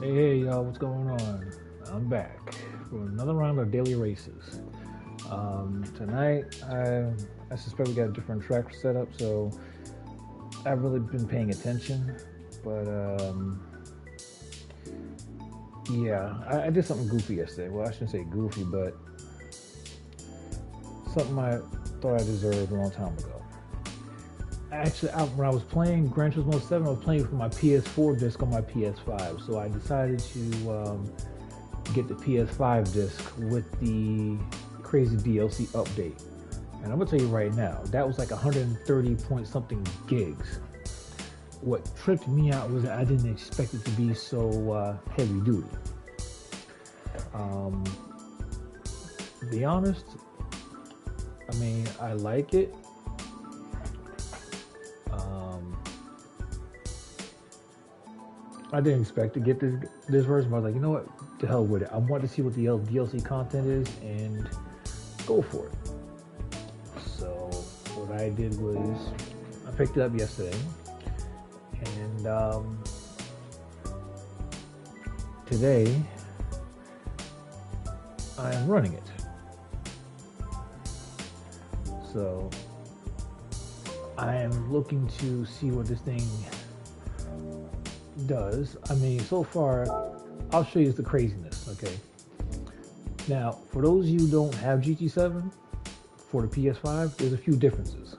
Hey, y'all, what's going on? I'm back for another round of daily races. Tonight, I suspect we got a different track set up, so I've really been paying attention. But yeah, I did something goofy yesterday. Well, I shouldn't say goofy, but something I thought I deserved a long time ago. Actually, when I was playing Gran Turismo 7, I was playing with my PS4 disc on my PS5, so I decided to get the PS5 disc with the crazy DLC update. And I'm gonna tell you right now, that was like 130 point something gigs. What tripped me out was that I didn't expect it to be so heavy duty. Um, to be honest, I mean, I like it. Um, I didn't expect to get this version, but I was like, you know what? The hell with it. I want to see what the DLC content is and go for it. So what I did was I picked it up yesterday, and today I am running it. So I am looking to see what this thing does. I mean, so far, I'll show you the craziness, okay? Now, for those of you who don't have GT7 for the PS5, there's a few differences.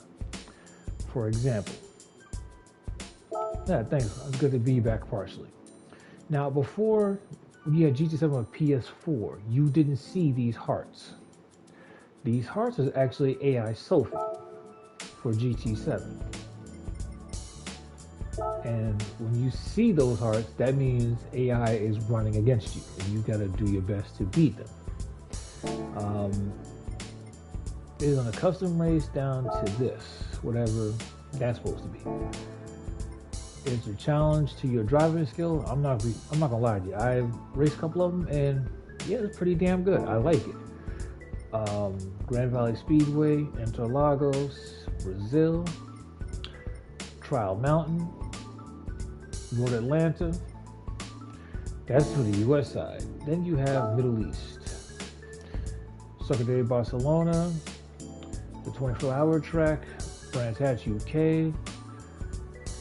For example, yeah, thanks. It's good to be back partially. Now, before you had GT7 on PS4, you didn't see these hearts. These hearts is actually AI Sophie for GT7. And when you see those hearts, that means AI is running against you, and you gotta do your best to beat them. It is on a custom race down to this, whatever that's supposed to be. It's a challenge to your driving skill. I'm not gonna lie to you. I've raced a couple of them, and yeah, it's pretty damn good. I like it. Grand Valley Speedway, Interlagos, Brazil, Trial Mountain, Road Atlanta. That's for the US side. Then you have Middle East. Circuit de Barcelona, the 24-hour track, Brands Hatch UK,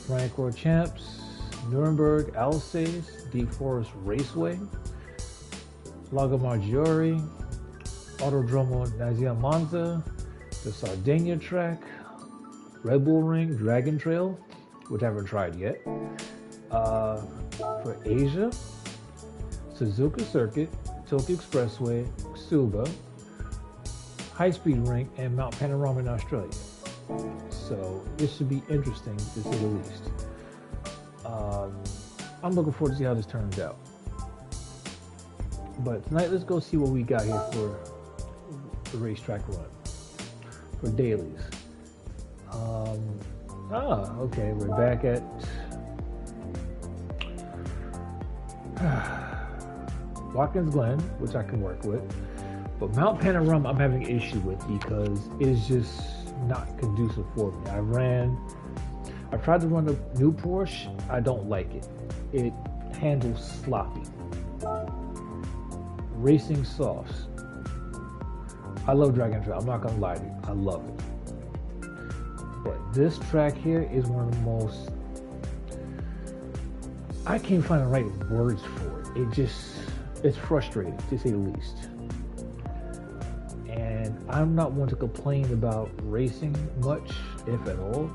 Francorchamps, Nuremberg, Alsace, Deep Forest Raceway, Lago Maggiore, Autodromo Nazia Monza, the Sardinia track, Red Bull Ring, Dragon Trail, which I haven't tried yet. For Asia, Suzuka Circuit, Tokyo Expressway, Suba, High Speed Ring, and Mount Panorama in Australia. So this should be interesting to say the least. I'm looking forward to see how this turns out. But tonight, let's go see what we got here for the racetrack run for dailies. Okay, we're back at Watkins Glen, which I can work with. But Mount Panorama I'm having an issue with because it's just not conducive for me. I've tried to run the new Porsche. I don't like it. It handles sloppy. Racing softs. I love Dragon Trail. I'm not gonna lie to you. I love it. But this track here is one of the most. I can't find the right words for it. It's frustrating to say the least. And I'm not one to complain about racing much, if at all,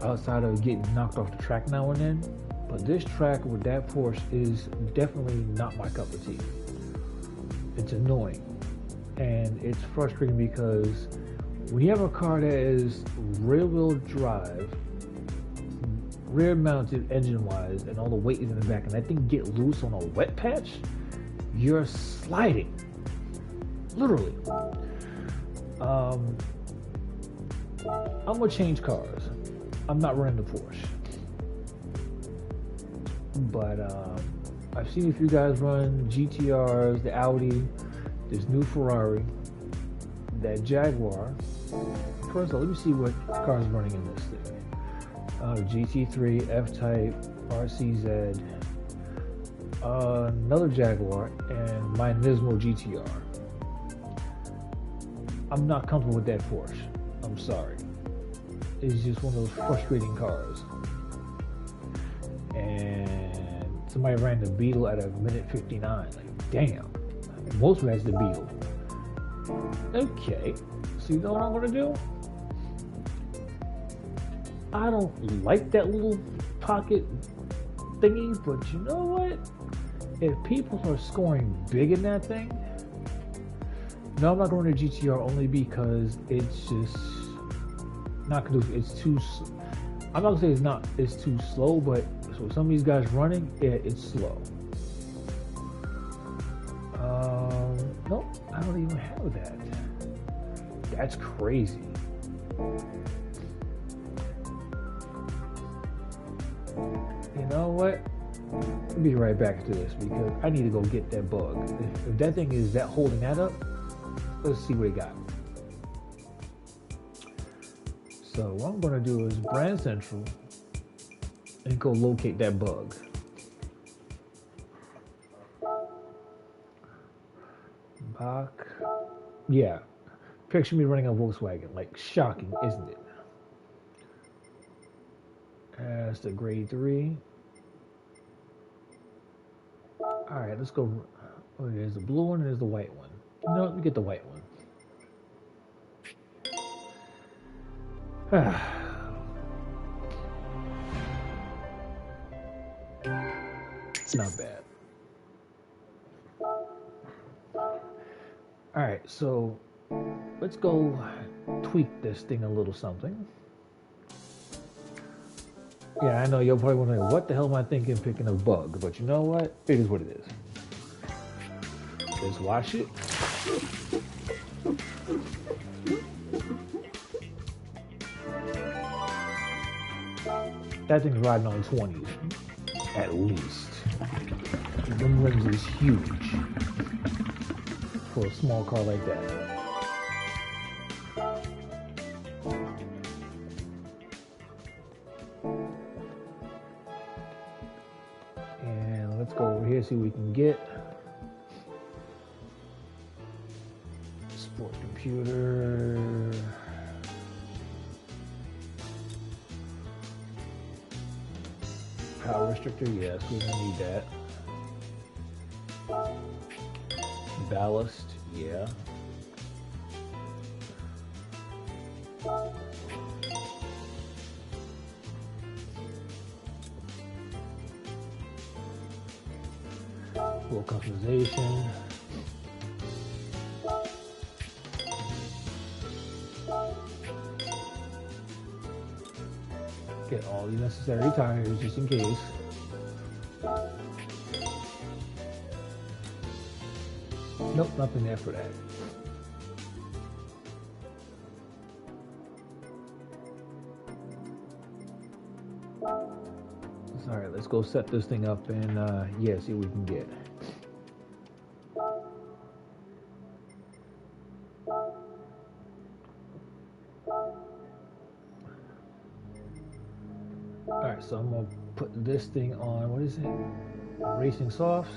outside of getting knocked off the track now and then. But this track with that Porsche is definitely not my cup of tea. It's annoying. And it's frustrating because when you have a car that is rear-wheel drive, rear-mounted engine-wise, and all the weight is in the back, and that thing get loose on a wet patch, you're sliding. Literally. I'm gonna change cars. I'm not running the Porsche. But I've seen a few guys run GTRs, the Audi, this new Ferrari, that Jaguar. First of all, let me see what cars are running in this thing. GT3, F-Type, RCZ, another Jaguar, and my Nismo GTR. I'm not comfortable with that Porsche. I'm sorry. It's just one of those frustrating cars. And somebody ran the Beetle at a minute 59. Like, damn. Most of that's the Beetle. Okay. So you know what I'm gonna do? I don't like that little pocket thingy, but you know what? If people are scoring big in that thing, no, I'm not going to GTR only because it's just not conducive. It's too. I'm not gonna say it's too slow, but so some of these guys running, it's slow. Nope, I don't even have that. That's crazy. You know what? I'll be right back to this because I need to go get that bug. If that thing is that holding that up, let's see what it got. So what I'm gonna do is brand central and go locate that bug. Bach. Yeah. Picture me running a Volkswagen. Like, shocking, isn't it? That's the grade 3. Alright, let's go. Oh, there's the blue one and there's the white one. You know what? We get the white one. Not bad. Alright, so let's go tweak this thing a little something. Yeah, I know you're probably wondering, what the hell am I thinking picking a bug? But you know what? It is what it is. Let's wash it. That thing's riding on 20s, at least. Them rims is huge for a small car like that. And let's go over here, see what we can get. Sport computer. Power restrictor, yes, we're gonna need that. Ballast, yeah. Full customization. Get all the necessary tires just in case. Nope, nothing there for that. Alright, let's go set this thing up and yeah, see what we can get. Alright, so I'm gonna put this thing on, what is it? Racing Softs.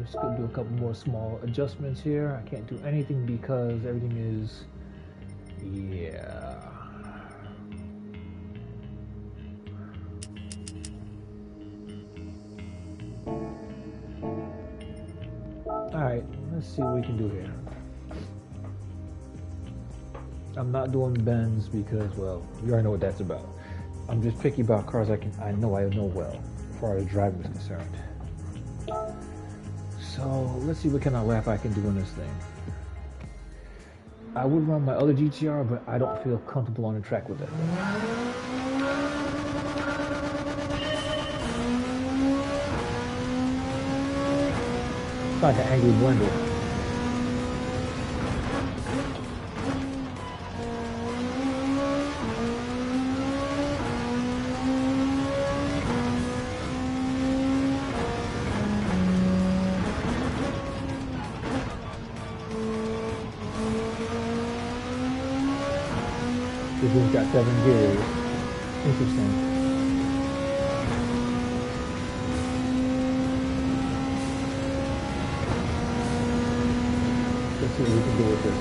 Just gonna do a couple more small adjustments here. I can't do anything because everything is, yeah. Alright, let's see what we can do here. I'm not doing bends because, well, you already know what that's about. I'm just picky about cars I know well, as far as driving is concerned. So let's see what kind of lap I can do in this thing. I would run my other GTR, but I don't feel comfortable on the track with that thing. It's like an angry blender. This one's got 7 gears. Interesting. Let's see what we can do with this.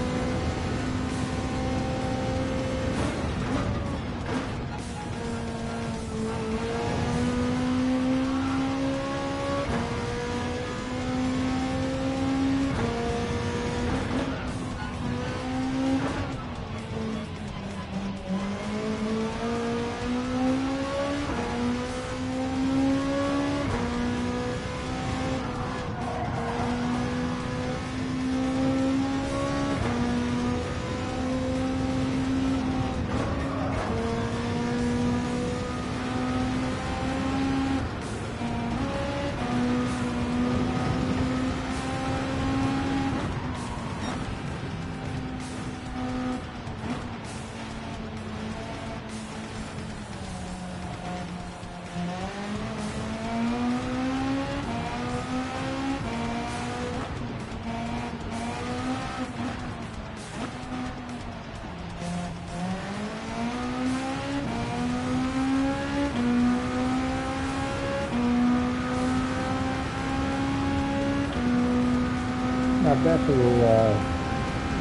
Not bad for little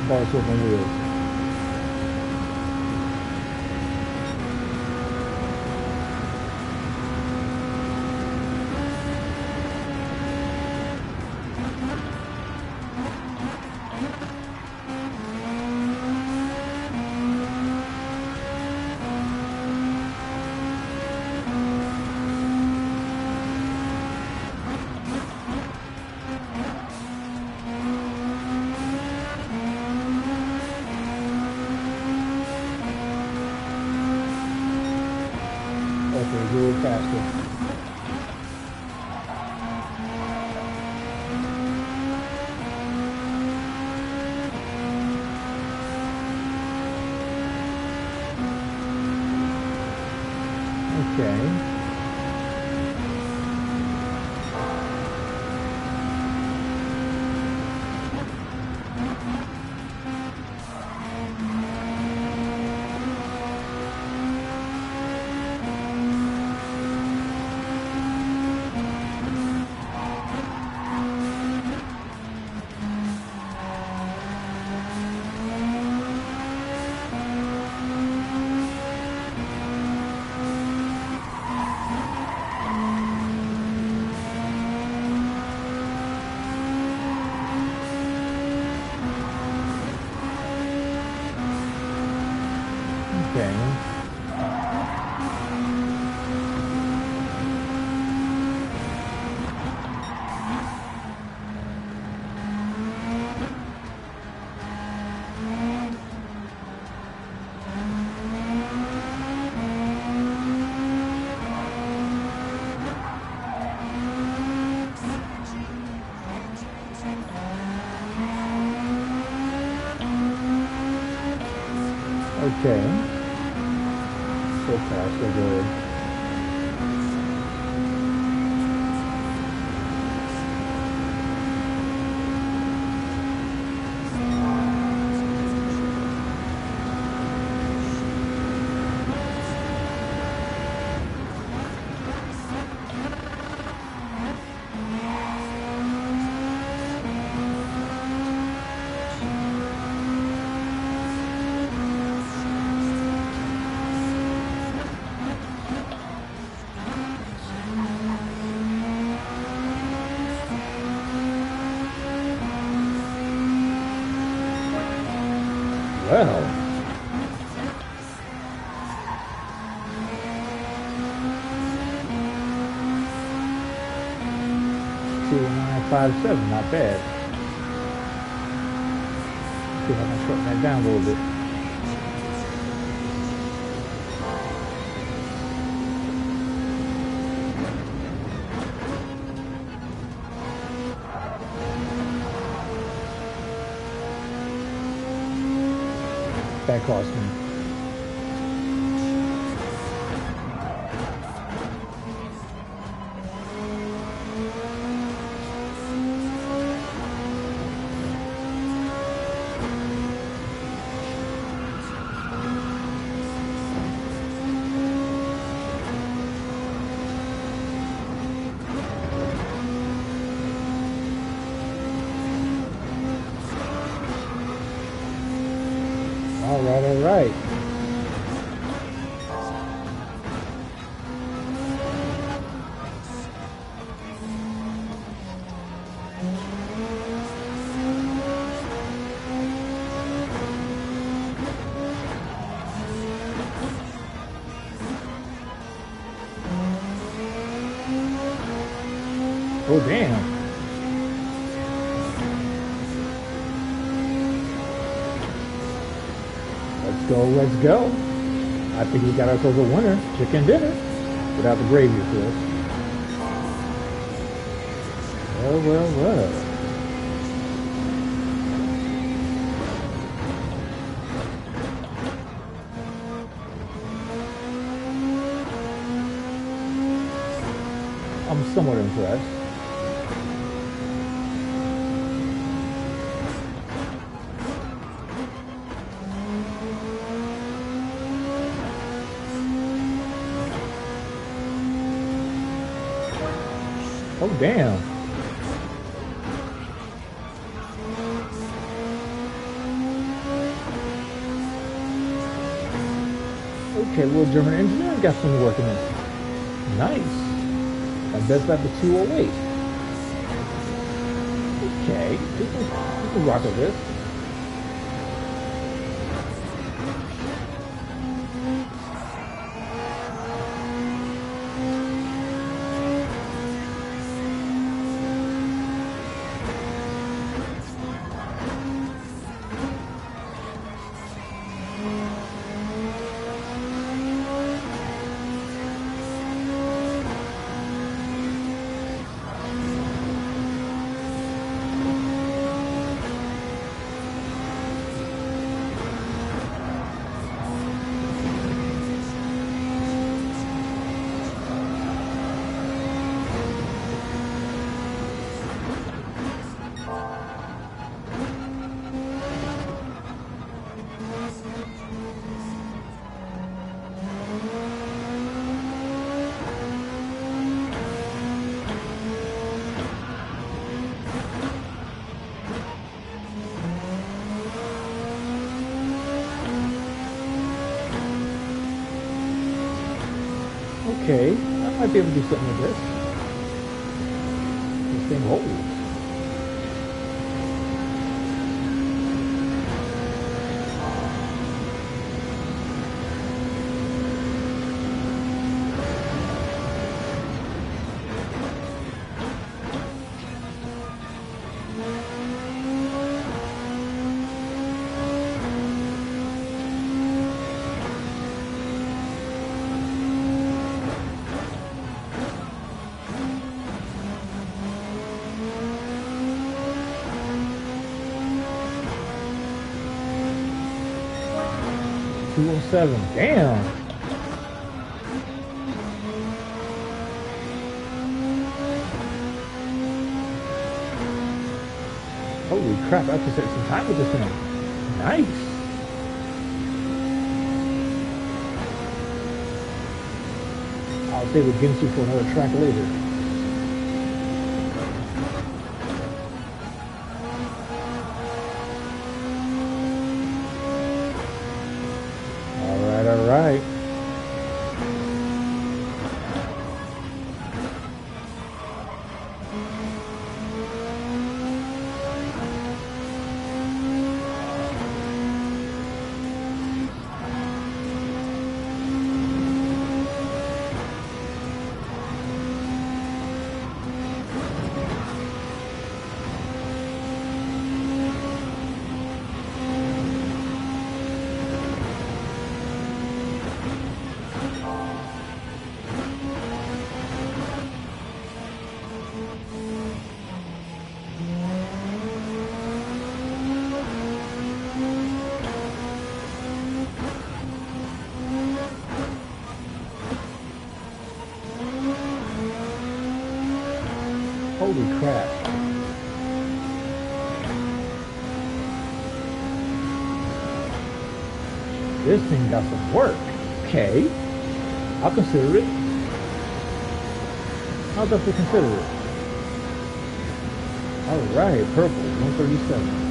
bars open wheels. Okay, a little faster. Okay. Okay. Okay. So fast, so good. Well, 2957, not bad. See if I can shorten that down a little bit. That cost me. Oh, damn. Let's go, let's go. I think we got ourselves a winner. Chicken dinner. Without the gravy, of course. Well, well, well. I'm somewhat impressed. Oh, damn. Okay, little German engineer got some working in it. Nice. I bet about the 208. Okay, we can rock with this. Okay, I might be able to do something with this. This thing holds. Gt7. Damn. Holy crap, I have to set some time with this thing. Nice. I'll save the Ginsu for another track later. All right. Holy crap. This thing got some work. Okay. I'll consider it. I'll definitely consider it. Alright, purple, 137.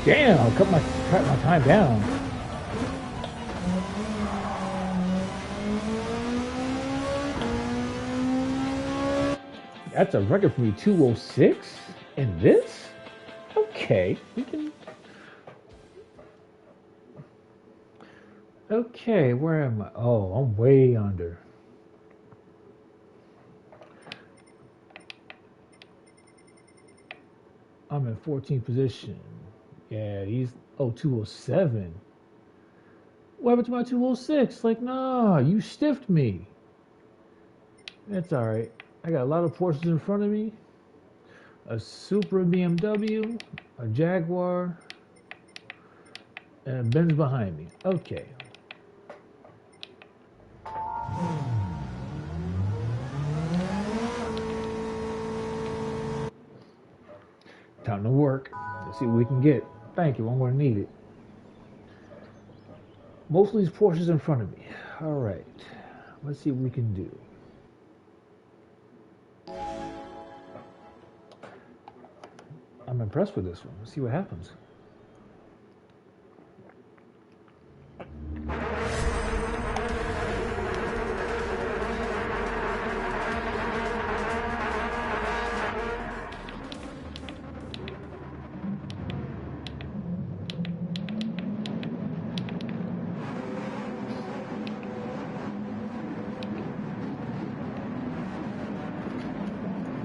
Damn, cut my time down. That's a record for me, 206 in this? Okay, we can. Okay, where am I? Oh, I'm way under. I'm in 14th position. Yeah, he's 207. What happened to my 206? Like, nah, you stiffed me. That's alright. I got a lot of Porsches in front of me. A Supra BMW, a Jaguar, and a Benz behind me. Okay. Time to work. Let's see what we can get. Thank you, I'm gonna need it. Most of these Porsches in front of me. Alright. Let's see what we can do. I'm impressed with this one. Let's see what happens.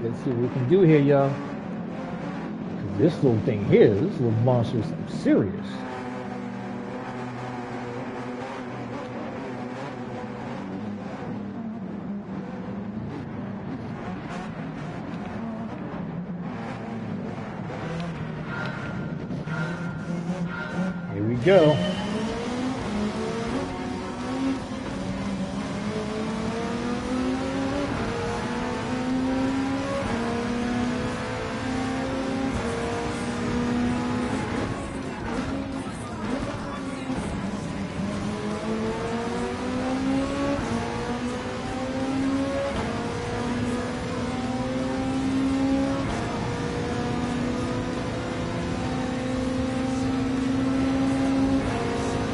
Let's see what we can do here, y'all. This little thing here, this little monster is serious. Here we go.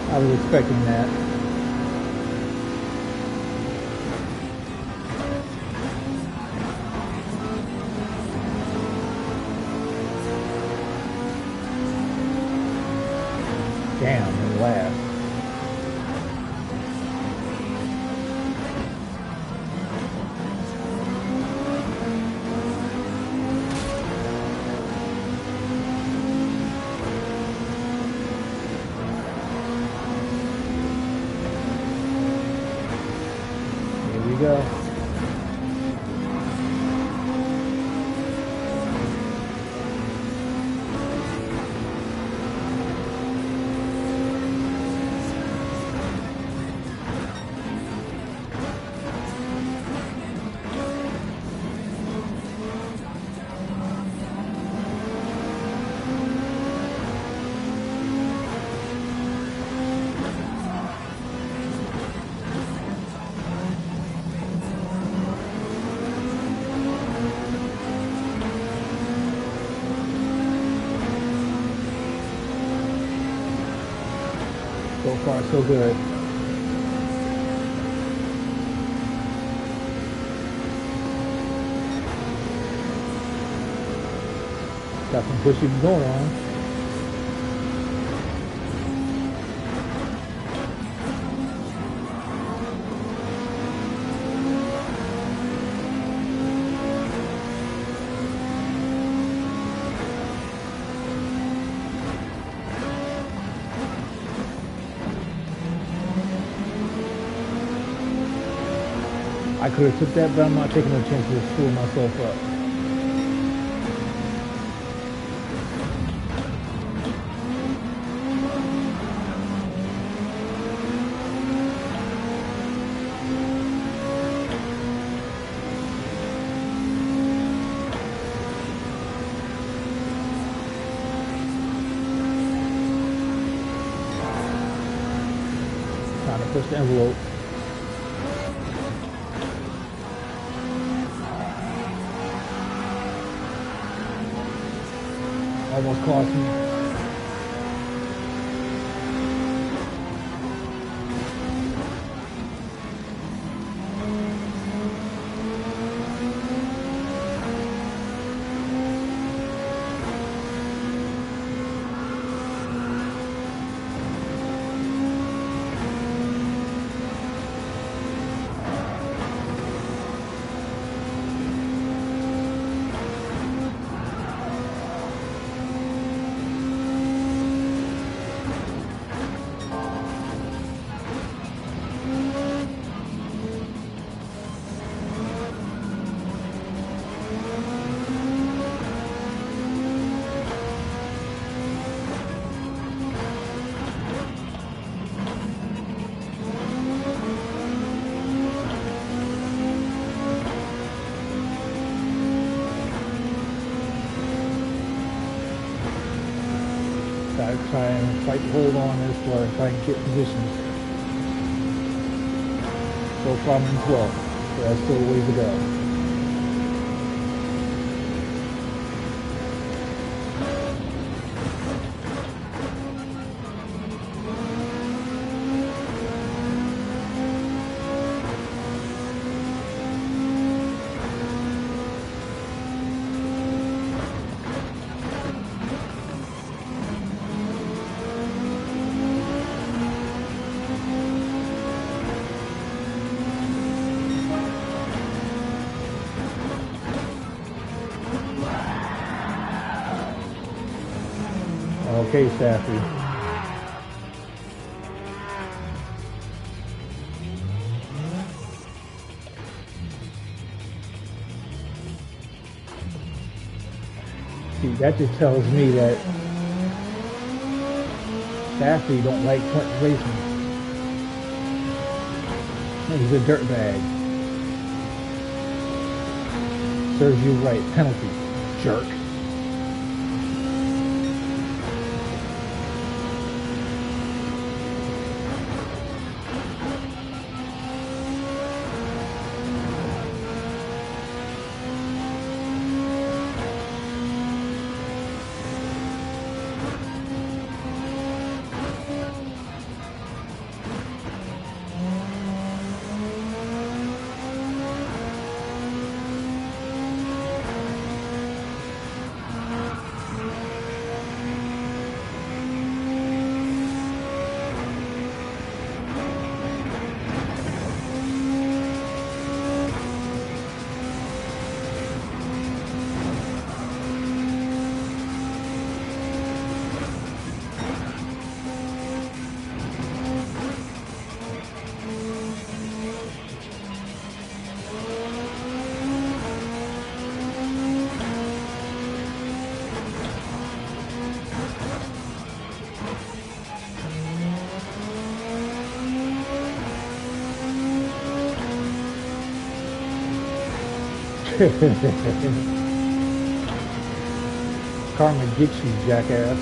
I was expecting that. Damn, and last. Go. So far, so good. Got some pushing going on. I could have took that, but I'm not taking no chances of screwing myself up. Trying to push the envelope. Almost cost me. Gotta try and fight, hold on this far and try and get positions. So far I'm in 12th, so that's still a ways to go. Okay, Staffy. See, that just tells me that Staffy don't like Clinton racing. He's a dirtbag. Serves you right. Penalty. Jerk. Karma gets you, jackass.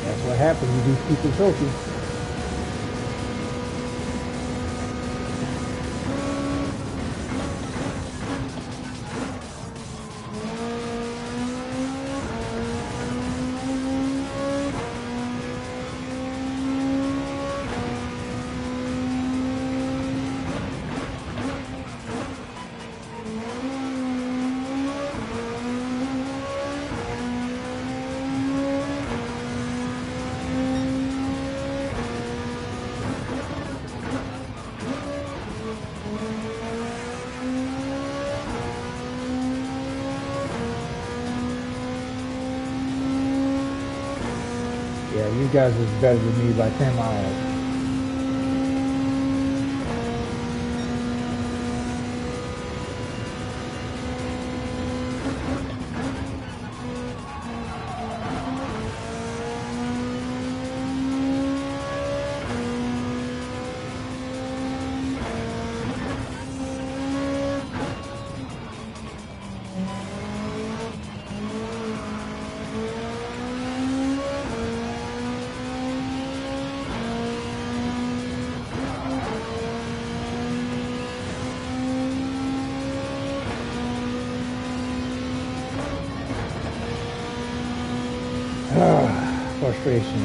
That's what happens when you do people trophy. Yeah, you guys is better than me by 10 miles. Frustration.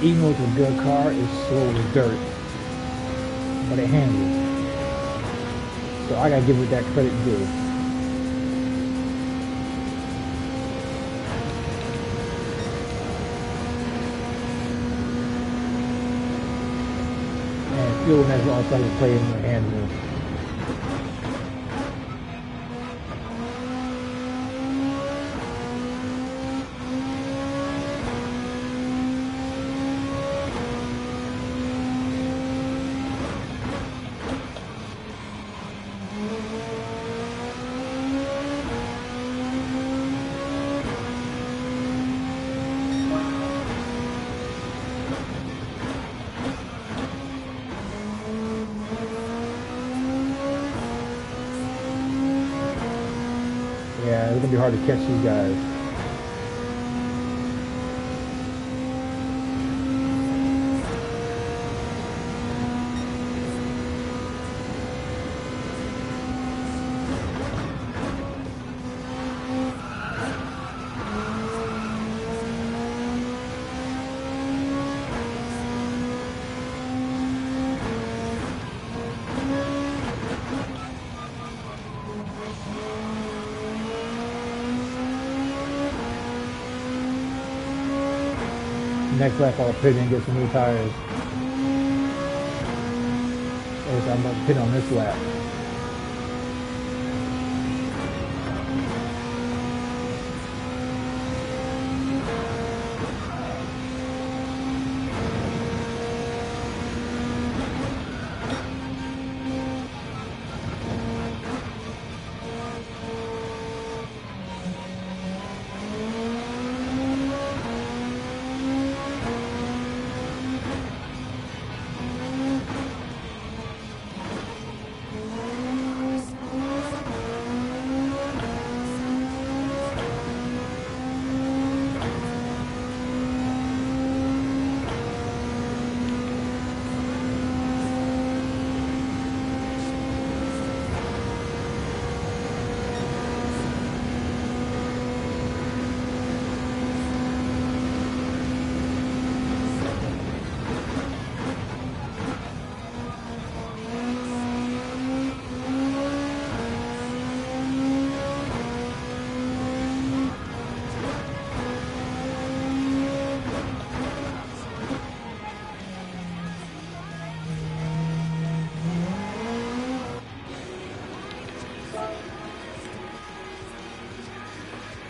Even with a good car, it's slow as dirt, but it handles. So I gotta give it that credit due. And fuel has also to play in the handle. Yeah, it's gonna be hard to catch these guys. Next lap, I'll pit and get some new tires. So I'm gonna pit on this lap.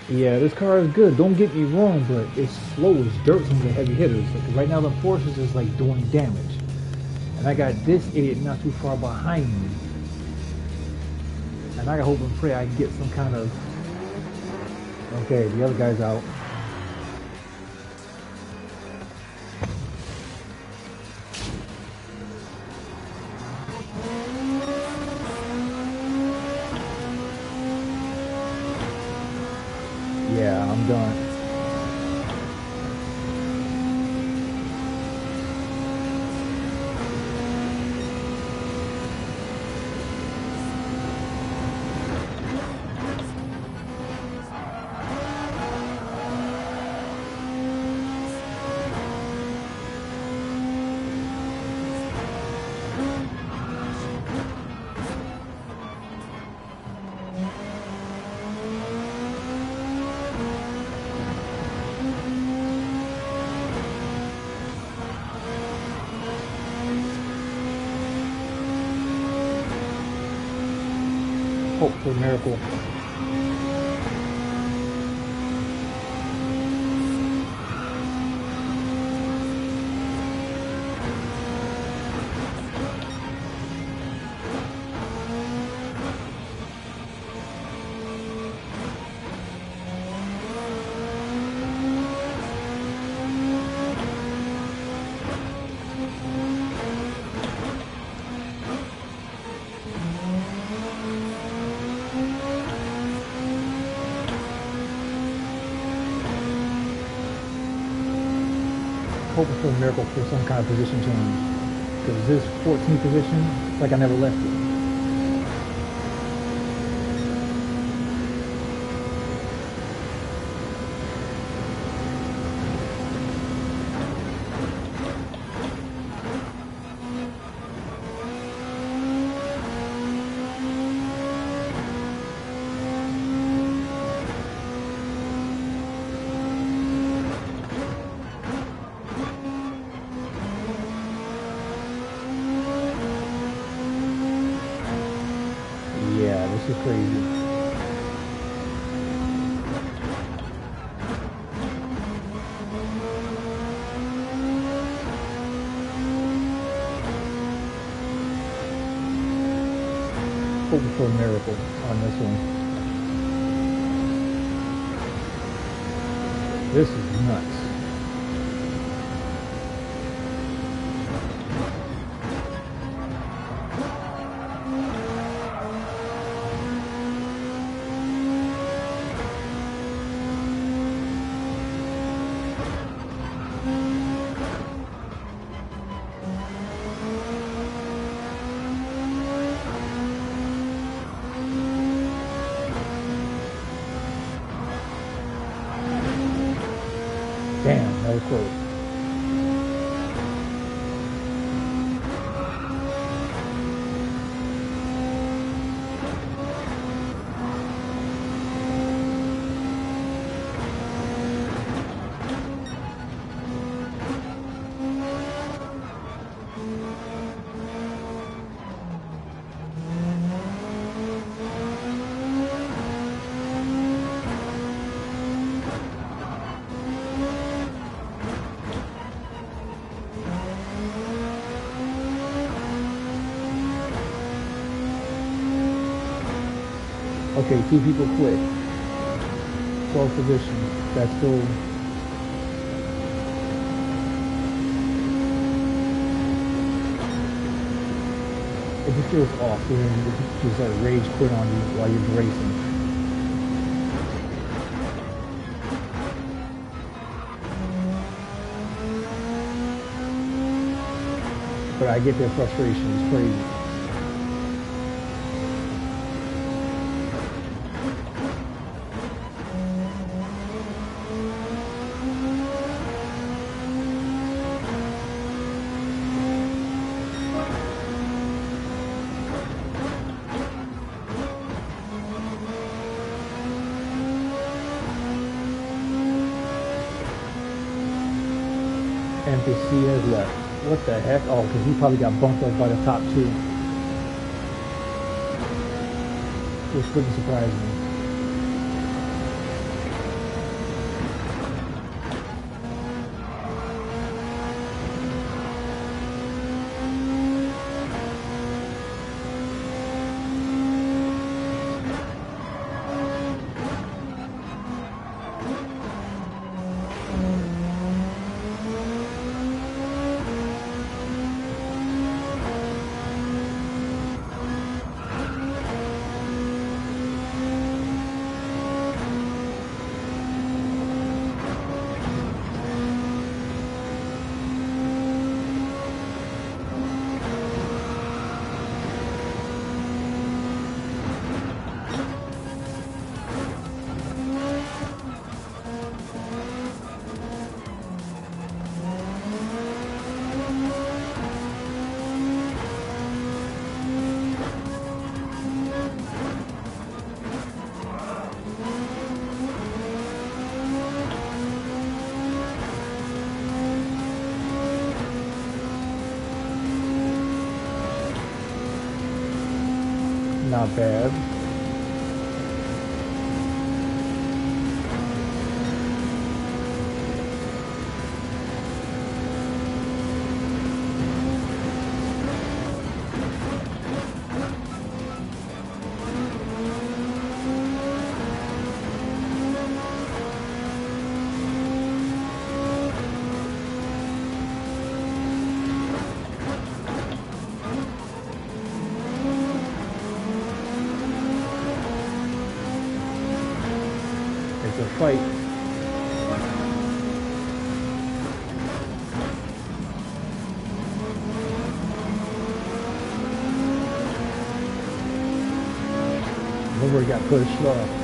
Yeah, this car is good. Don't get me wrong, but it's slow as dirt from the heavy hitters. Like, right now, the Porsches is like doing damage, and I got this idiot not too far behind me, and I hope and pray I get some kind of. Okay, the other guy's out. Yeah, I'm done. Hope for a miracle. Hoping for a miracle for some kind of position change. Because this 14th position, it's like I never left it. Yeah, this is crazy. Hoping for a miracle on this one. This is nuts. Damn, that was close. Okay, 2 people quit. 12th position. That's still. It just feels off. So then you just like rage quit on you while you're racing. But I get their frustration. It's crazy. NPC has left. What the heck? Oh, because he probably got bumped up by the top 2. Which wouldn't surprise me. Not bad. It's a fight. Remember, he got pushed off.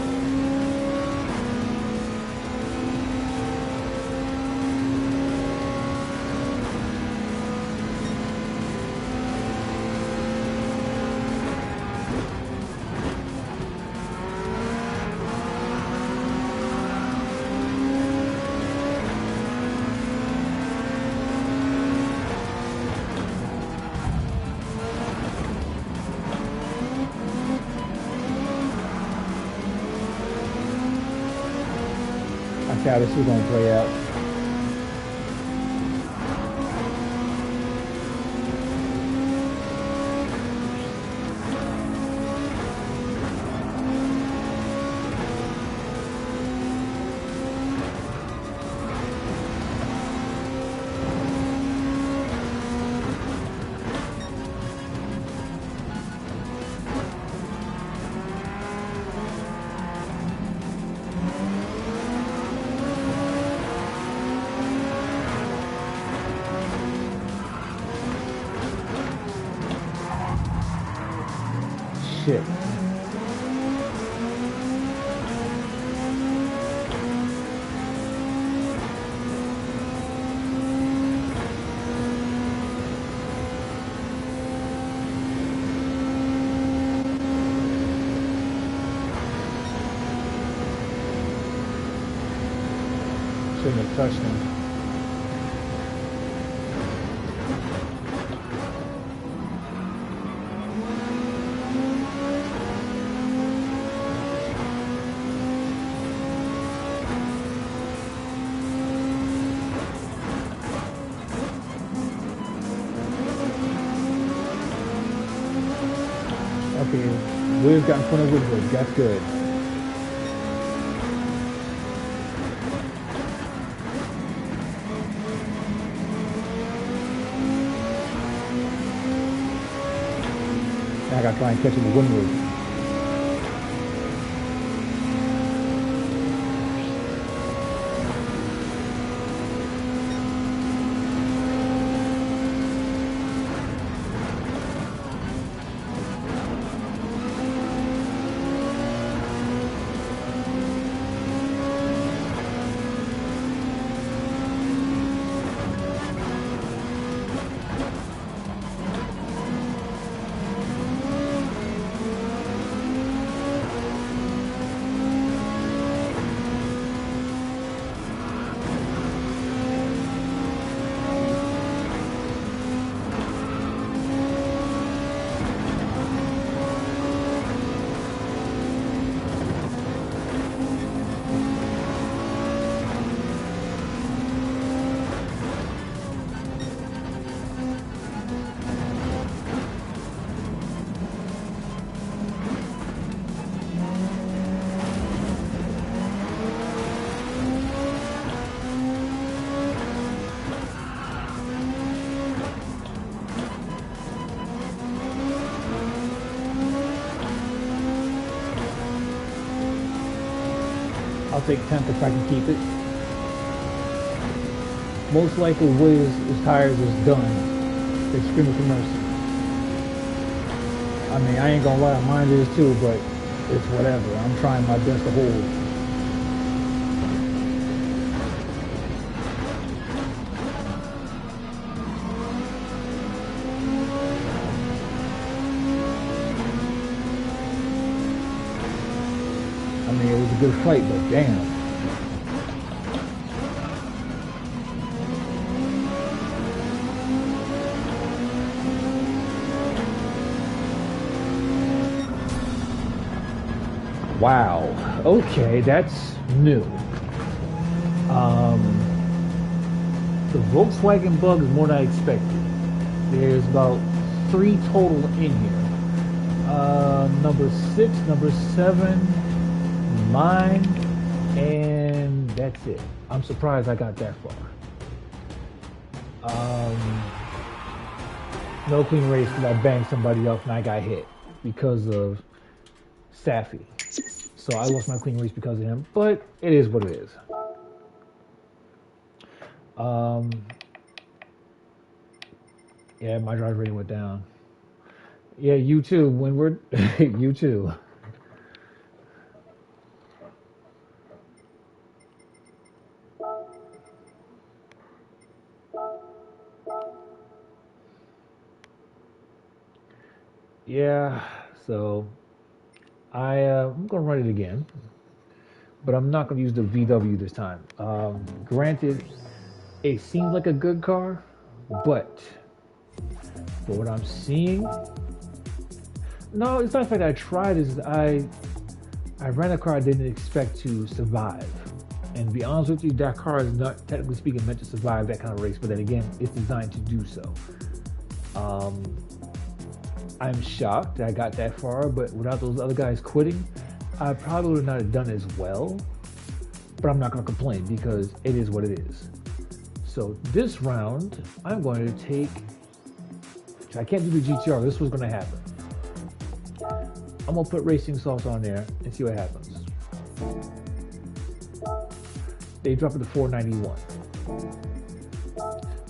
That's how this is going to play out. shouldn't have touched him. Okay, Williams got in front of Woodward. That's good. Now I gotta try and catch him with Woodward. I'll take 10th if I can keep it. Most likely Wiz' tires is done. They're screaming for mercy. I mean, I ain't gonna lie, mine is too, but it's whatever. I'm trying my best to hold. I mean, it was a good fight, but damn. Wow. Okay, that's new. The Volkswagen bug is more than I expected. There's about 3 total in here. Number 6, number 7, mine, and that's it. I'm surprised I got that far. No clean race because I banged somebody else and I got hit because of Safi. So I lost my clean race because of him, but it is what it is. Yeah, my drive rating went down. Yeah, you too. When we're you too. Yeah, so I'm gonna run it again, but I'm not gonna use the VW this time. Granted, it seems like a good car, but for what I'm seeing, no, it's not the fact that I tried. Is I ran a car I didn't expect to survive, and to be honest with you, that car is not technically speaking meant to survive that kind of race. But then again, it's designed to do so. I'm shocked that I got that far, but without those other guys quitting, I probably would not have done as well. But I'm not going to complain because it is what it is. So this round, I'm going to take. I can't do the GTR. This was going to happen. I'm going to put racing sauce on there and see what happens. They drop it to 491.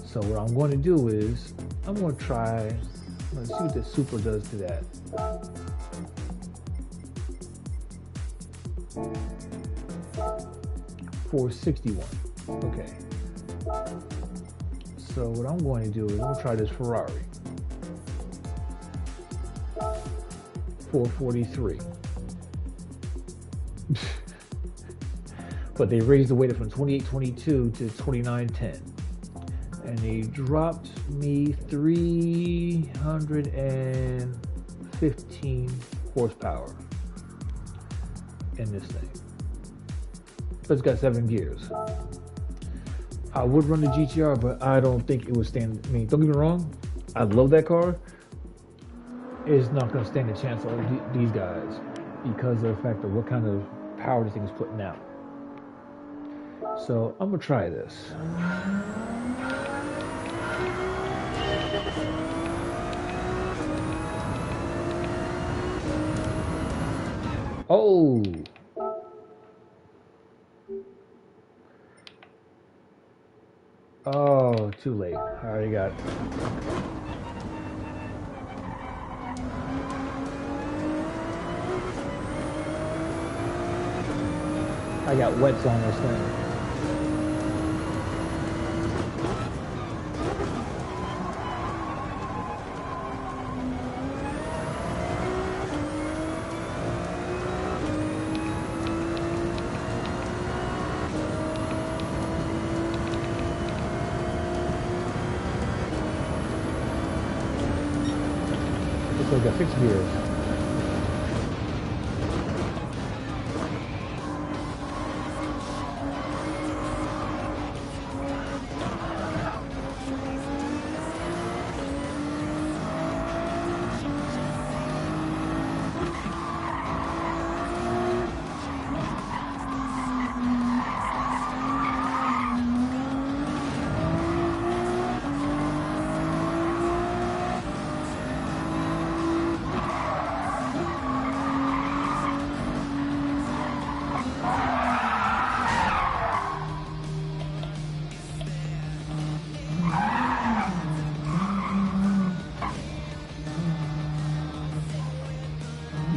So what I'm going to do is I'm going to try. Let's see what the Super does to that. $461. Okay. So what I'm going to do is I'm going to try this Ferrari. 443. but they raised the weight from 2822 to 2910, and they dropped me 315 horsepower in this thing. But it's got 7 gears. I would run the GTR, but I don't think it would stand. I mean, don't get me wrong, I love that car. It's not going to stand a chance of these guys because of the fact of what kind of power this thing is putting out. So I'm going to try this. Oh! Oh, too late. I already got it. I got wets on this thing. So I got 6 gears.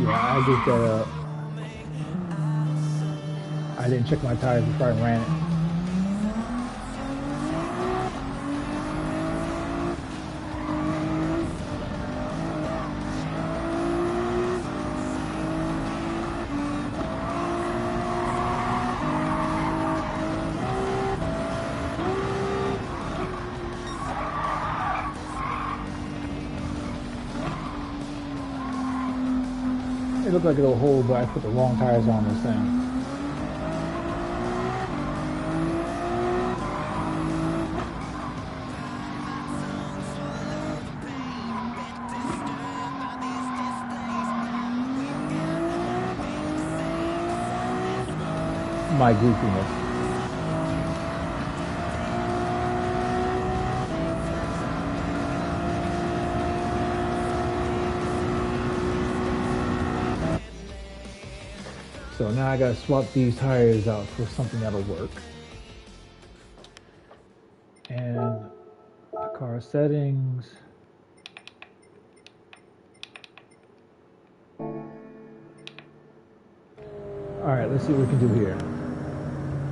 I just I didn't check my tires before I ran it. It looked like it'll hold, but I put the wrong tires on this thing. My goofiness. So now I gotta swap these tires out for something that'll work. And the car settings. Alright, let's see what we can do here.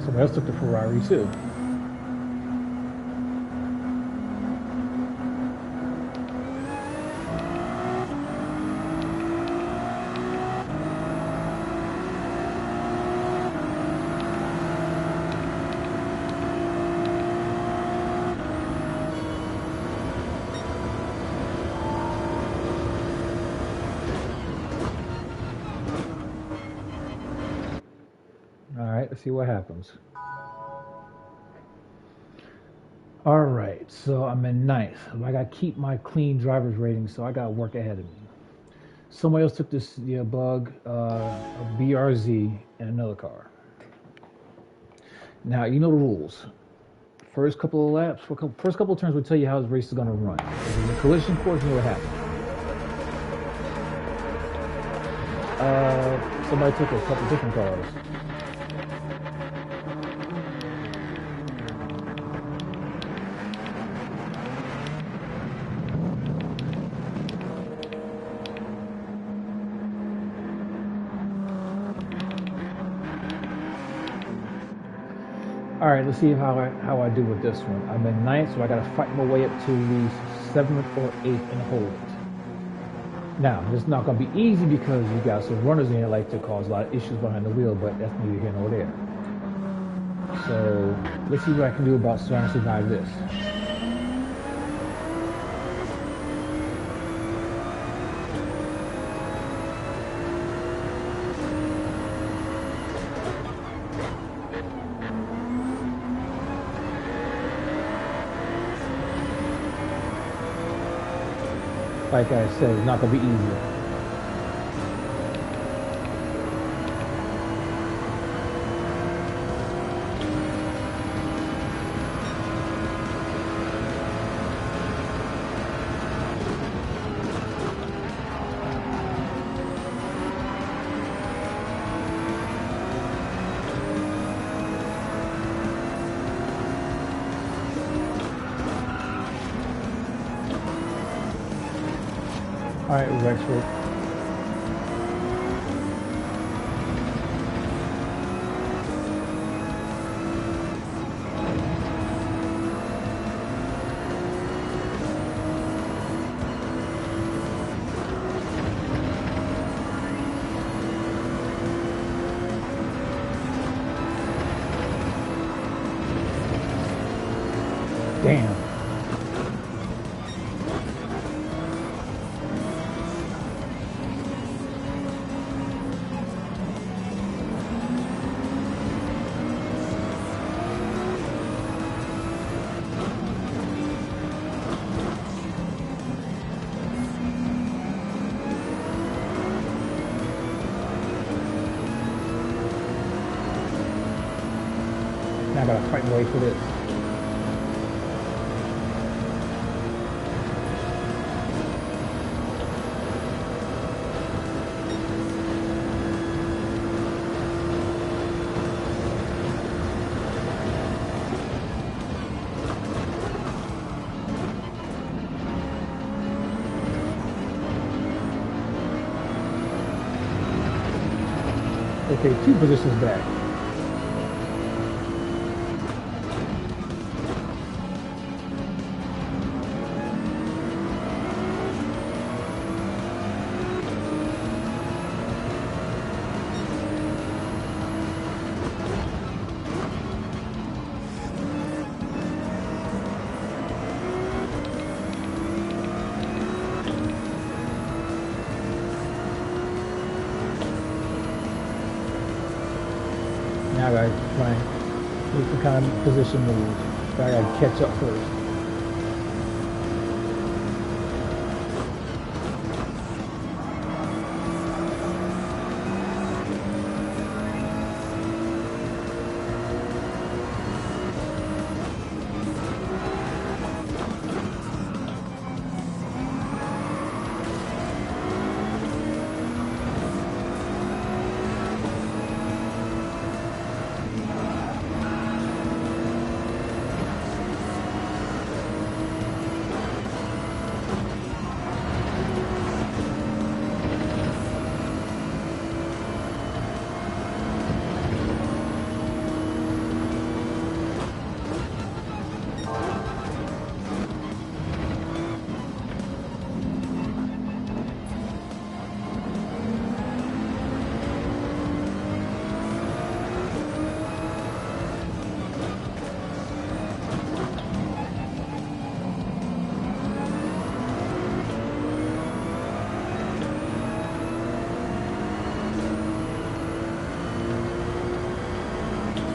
Somebody else took the Ferrari too. Alright, let's see what happens. Alright, so I'm in 9th. I gotta keep my clean driver's rating, so I got work ahead of me. Somebody else took this bug, a BRZ, in another car. Now, you know the rules. First couple of laps, first couple of turns will tell you how this race is gonna run. If it's a collision course, you know what happens. Somebody took a couple different cars. All right, let's see how I do with this one. I'm in 9th, so I got to fight my way up to the 7th or 8th and hold it. Now, it's not going to be easy because you got some runners in here like to cause a lot of issues behind the wheel, but that's neither here nor there. So let's see what I can do about trying to survive this. Like I said, it's not gonna be easy. All right, Rexford. Damn. Now I gotta fight my way for this. Okay, 2 positions back. Now I gotta try and make some kind of position move. But I gotta catch up first.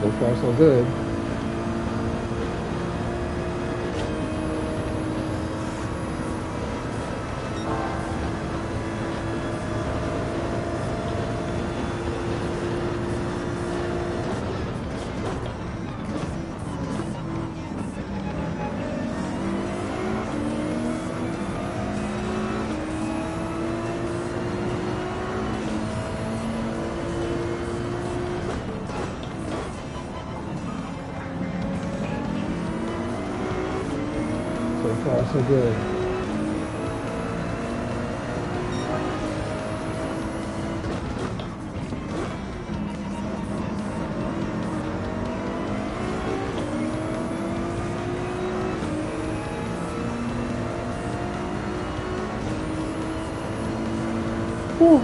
So far, so good. So far, so good. Whew.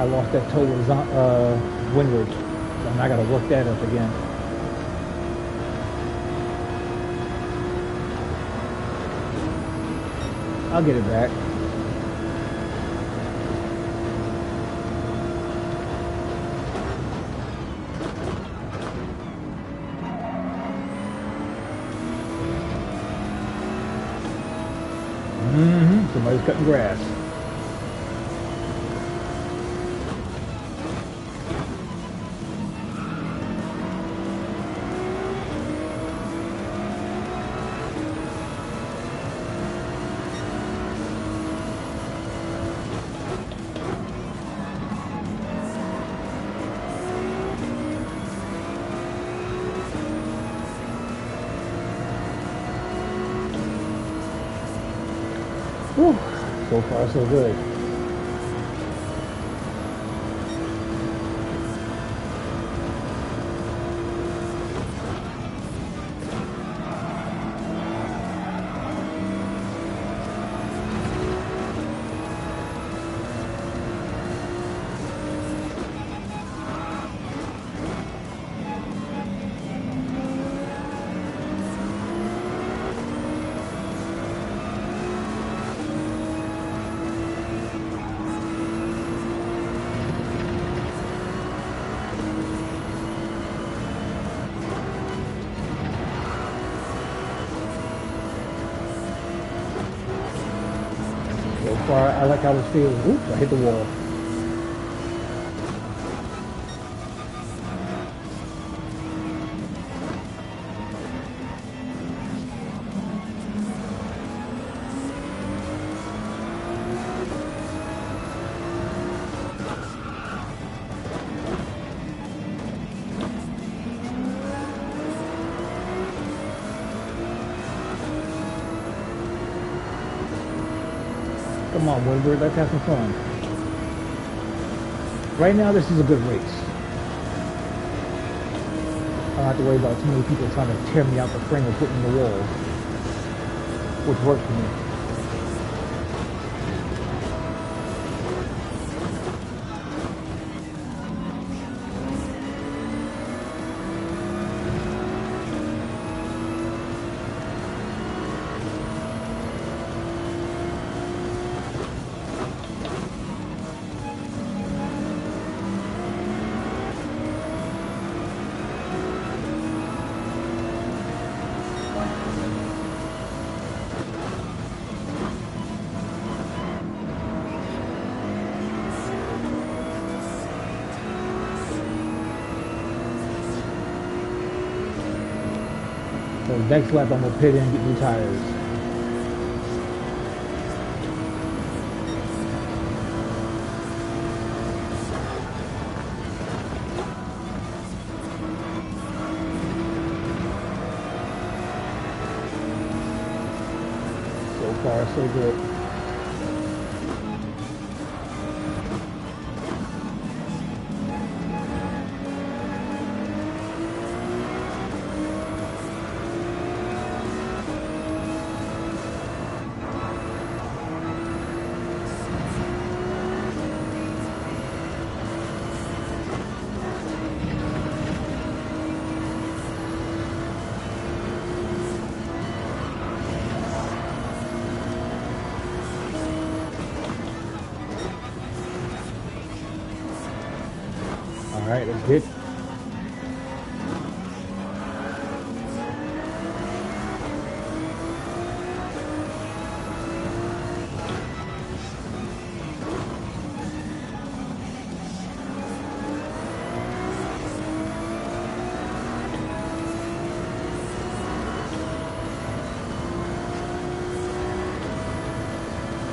lost that toe with windward, so now I gotta work that up again. I'll get it back. Somebody's cutting grass. Whew. So far, so good. So far, I like how it's feeling. Oops, I hit the wall. Come on, Woodward, let's have some fun. Right now, this is a good race. I don't have to worry about too many people trying to tear me out the frame and put me in the wall, which worked for me. So next lap, I'm gonna pit in and get new tires. So far, so good. All right, let's hit.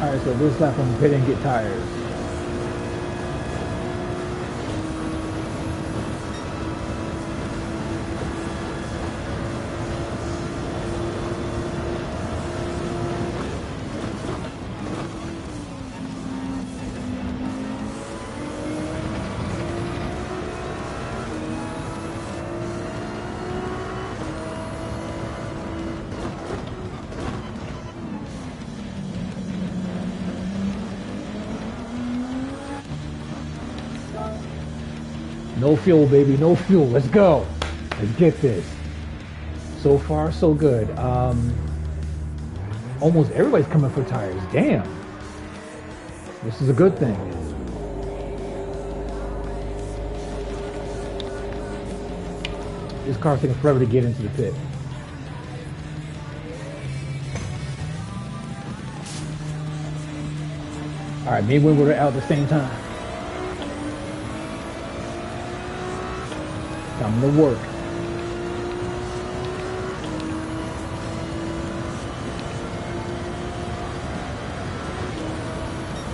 All right, so this lap I'm gonna pit and get tires. No fuel, baby, no fuel. Let's go. Let's get this. So far, so good. Almost everybody's coming for tires. Damn. This is a good thing. This car's taking forever to get into the pit. All right, maybe we're out at the same time. Time to work.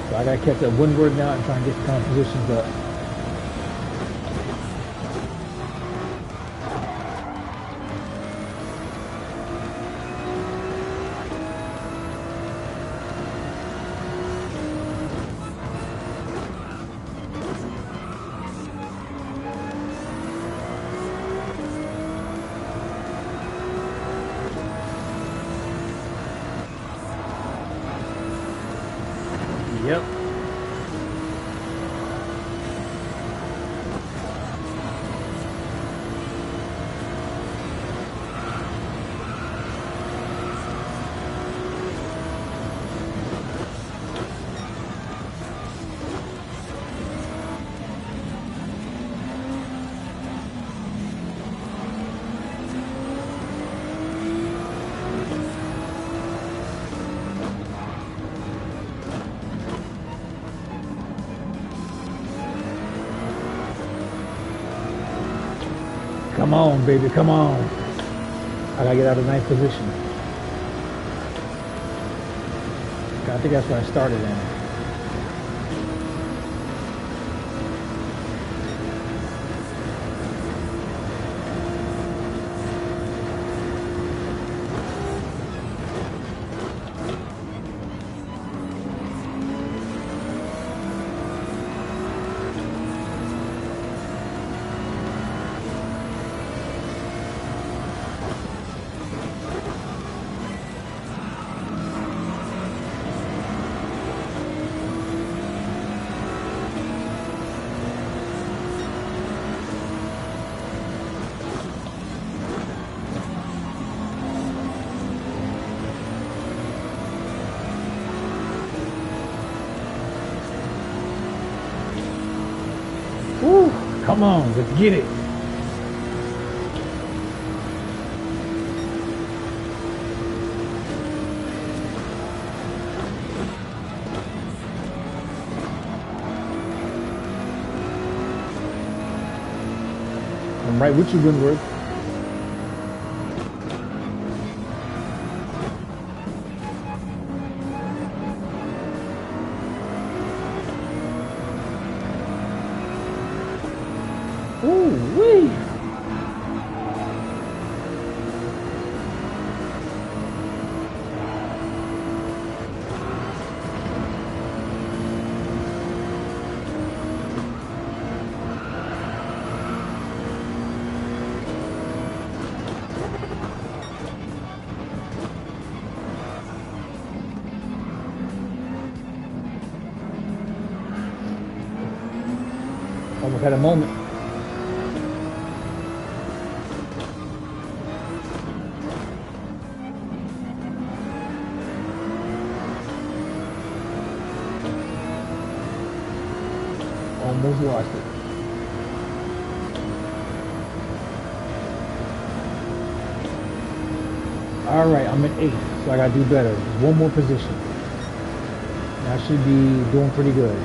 So I gotta catch up windward now and try and get the kind of positions up. Yep. Come on, baby, come on. I gotta get out of ninth position. I think that's where I started in. Woo, come on, let's get it. I'm right with you, Windward. Ooh-wee. Almost had a moment. Almost lost it. All right, I'm in 8th, so I gotta do better. Just one more position. And I should be doing pretty good.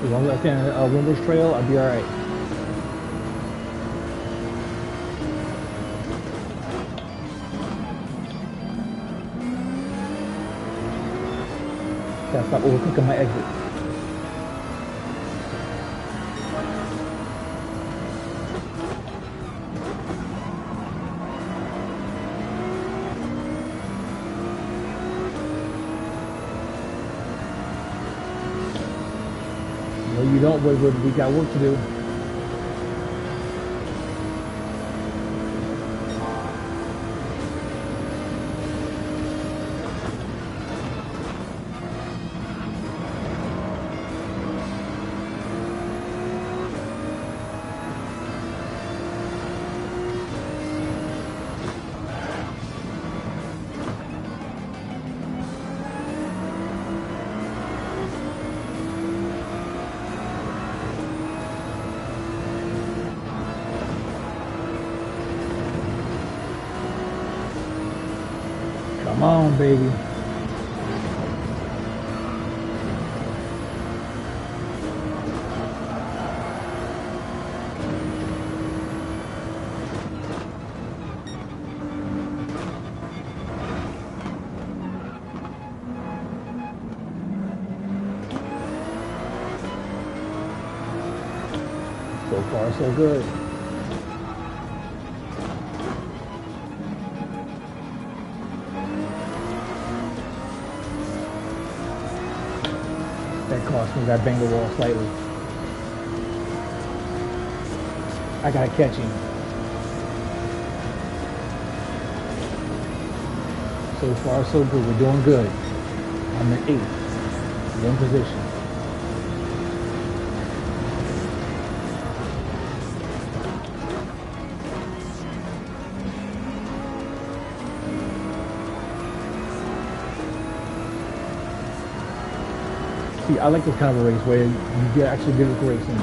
As long as I stay on Windward's trail, I'll be all right. Gotta stop overcooking my exit. No, you don't, Woodward. We got work to do. on, baby. So far, so good. That cost me. That banged the wall slightly. I gotta catch him. So far, so good. We're doing good. I'm in 8th. One position. See, I like this kind of a race where you get actually good at racing.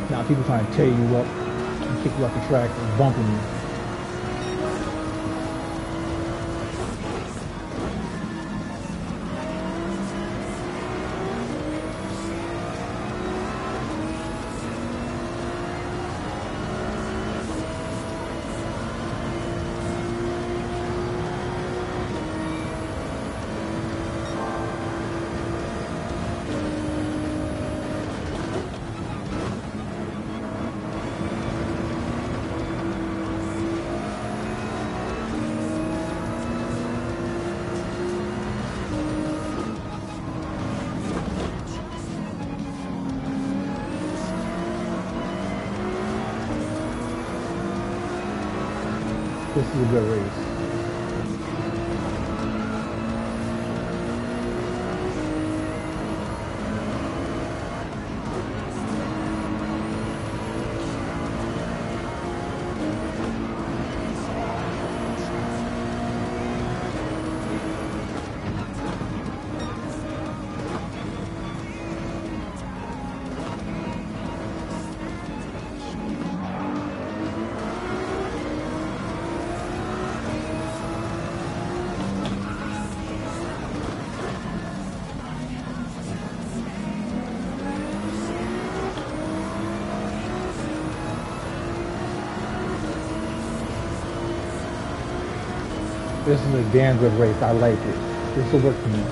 Now people trying to tear you up and kick you off the track and bumping you. This is a good race. This is a damn good race. I like it. This will work for me.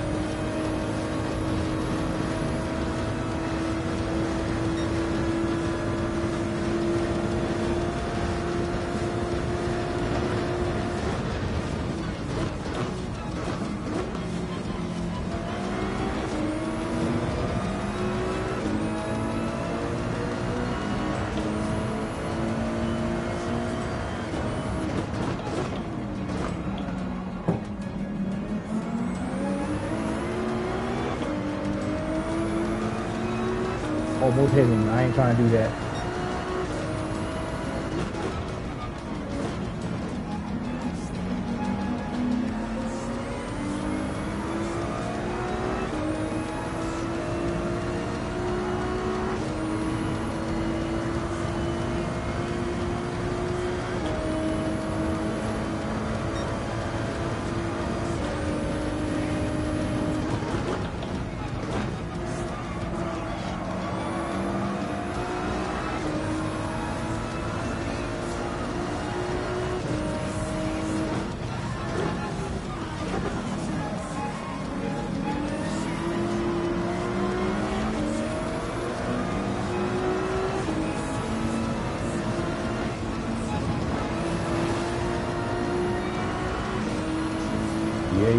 Almost hit him. I ain't trying to do that.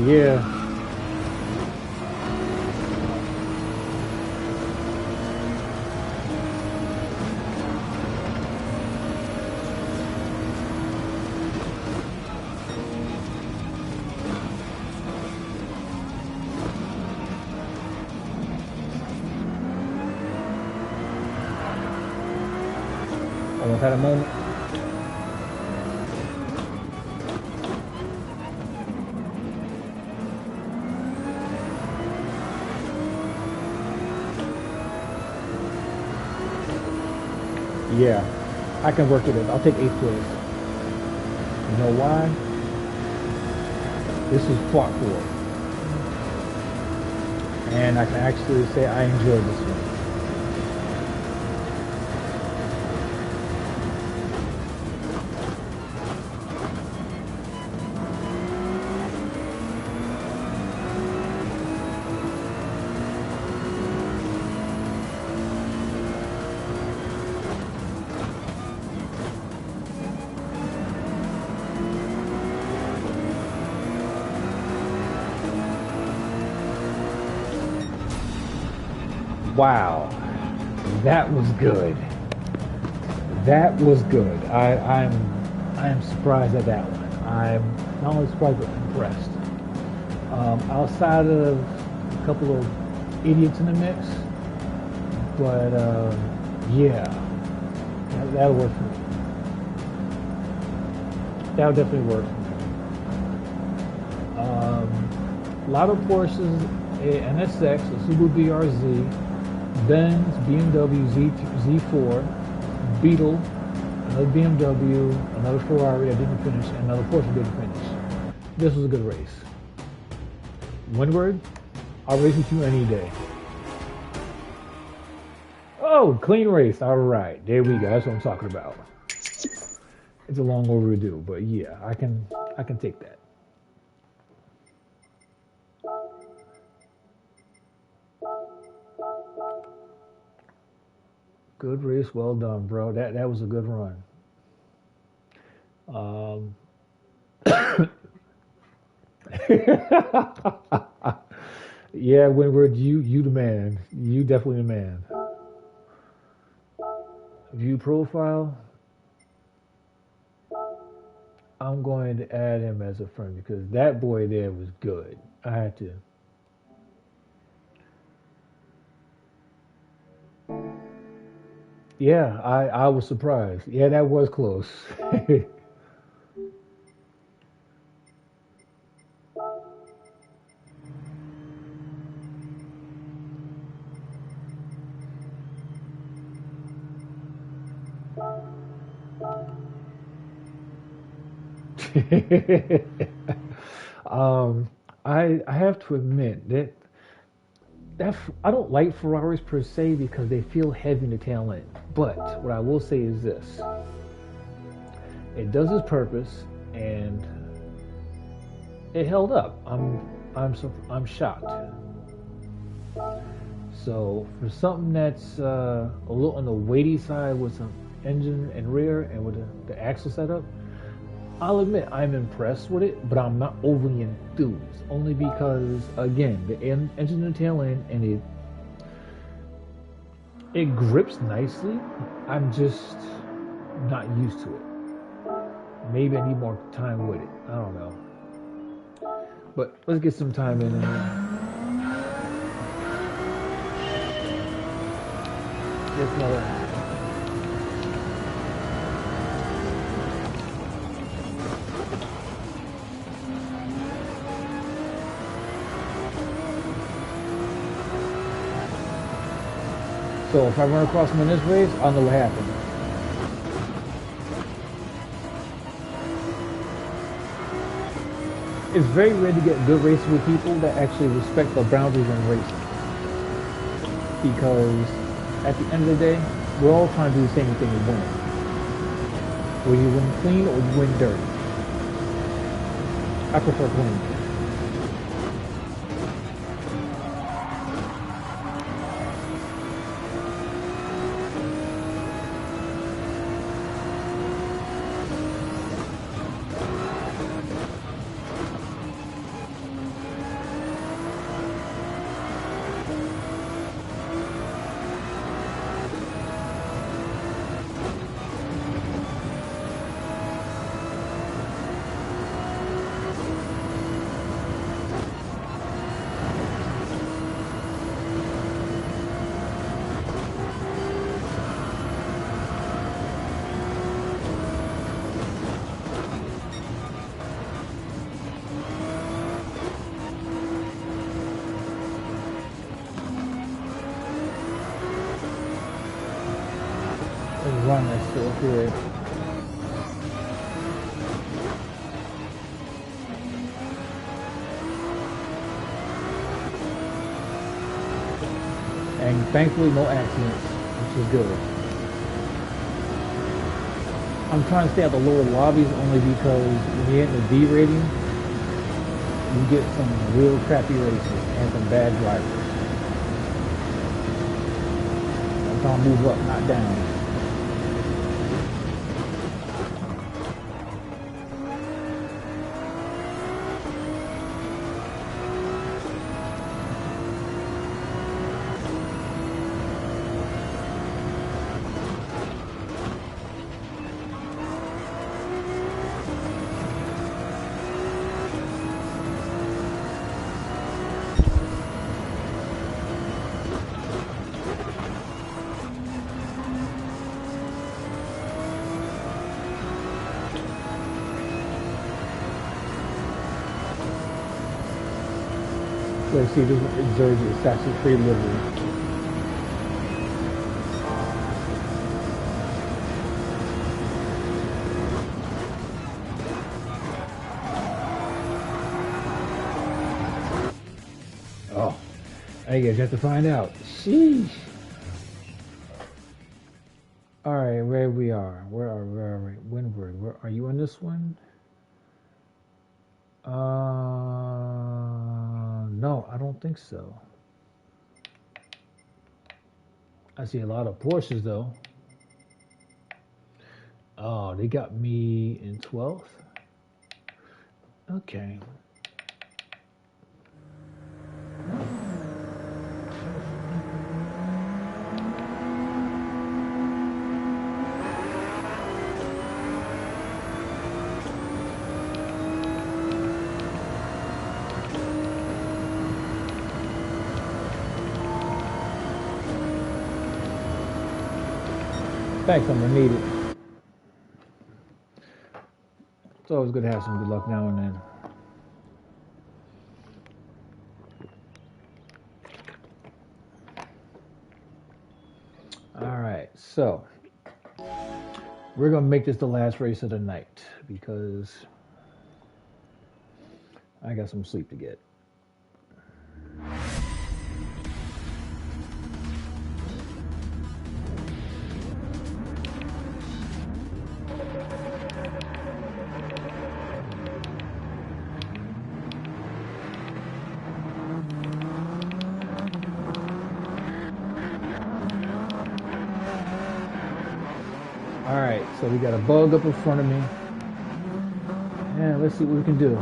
Yeah. Almost had a moment. Yeah. I can work with it. I'll take 8th place. You know why? This is plot 4. And I can actually say I enjoyed this one. Wow, that was good. That was good. I'm surprised at that one. I'm not only surprised but impressed. Outside of a couple of idiots in the mix, but yeah, that'll work for me. That'll definitely work for me. A lot of Porsches, an NSX, a Subaru BRZ, Benz, BMW Z4, Beetle, another BMW, another Ferrari I didn't finish, and another Porsche didn't finish. This was a good race. Windward, I'll race with you any day. Oh, clean race. All right, there we go. That's what I'm talking about. It's a long overdue, but yeah, I can take that. Good race, well done, bro. That was a good run. Yeah, Winward, you the man. You definitely the man. View profile. I'm going to add him as a friend because that boy there was good. I had to. Yeah, I was surprised. Yeah, that was close. um, I have to admit that I don't like Ferraris per se because they feel heavy in the tail end. But what I will say is this: it does its purpose, and it held up. I'm shocked. So for something that's a little on the weighty side with some engine and rear and with the axle setup, I'll admit I'm impressed with it, but I'm not overly enthused. Only because again, the engine and tail end, and it grips nicely. I'm just not used to it. Maybe I need more time with it. I don't know. But let's get some time in there. It's another. So if I run across him in this race, I'll know what happened. It's very rare to get good races with people that actually respect the boundaries in racing. Because at the end of the day, we're all trying to do the same thing and win. Whether you win clean or you win dirty. I prefer clean. run that's still here. And thankfully no accidents, which is good. I'm trying to stay out the lower lobbies only because when you hit the D rating, you get some real crappy races and some bad drivers. I'm trying to move up, not down. Let's see, this one exerts its statutory livery. Oh, I guess you have to find out. Sheesh. All right, where we are. Where are we? Windward. Where are you on this one? No, I don't think so. I see a lot of Porsches though. Oh, they got me in 12th. Okay. Thanks, I'm gonna need it. It's always good to have some good luck now and then. All right, so we're gonna make this the last race of the night because I got some sleep to get. All right, so we got a bug up in front of me. And let's see what we can do.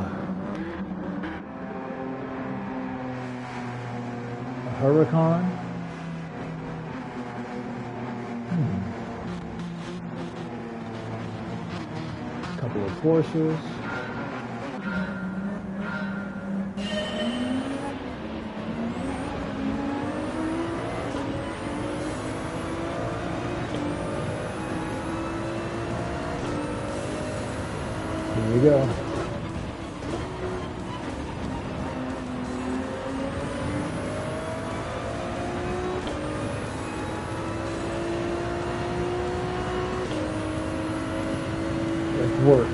A Huracan. A couple of Porsches. Here we go. Let's work.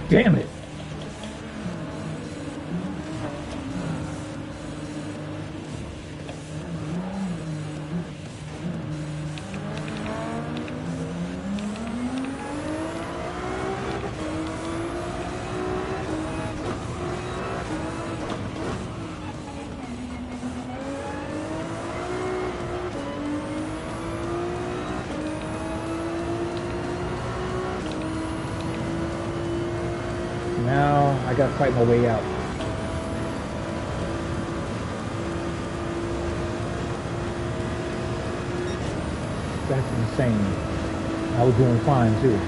Damn it. now I gotta fight my way out. That's insane. I was doing fine too.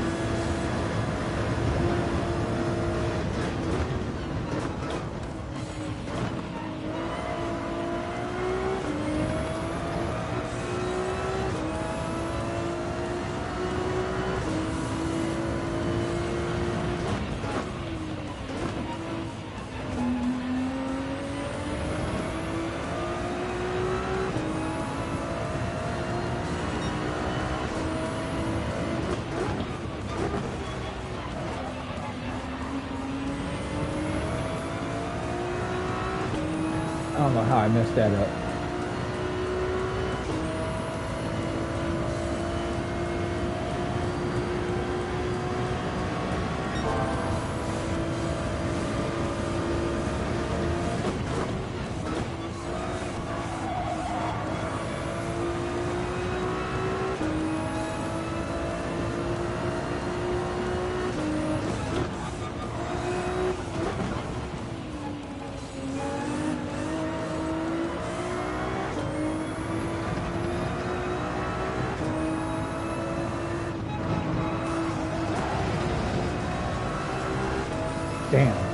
I don't know how I messed that up. Damn.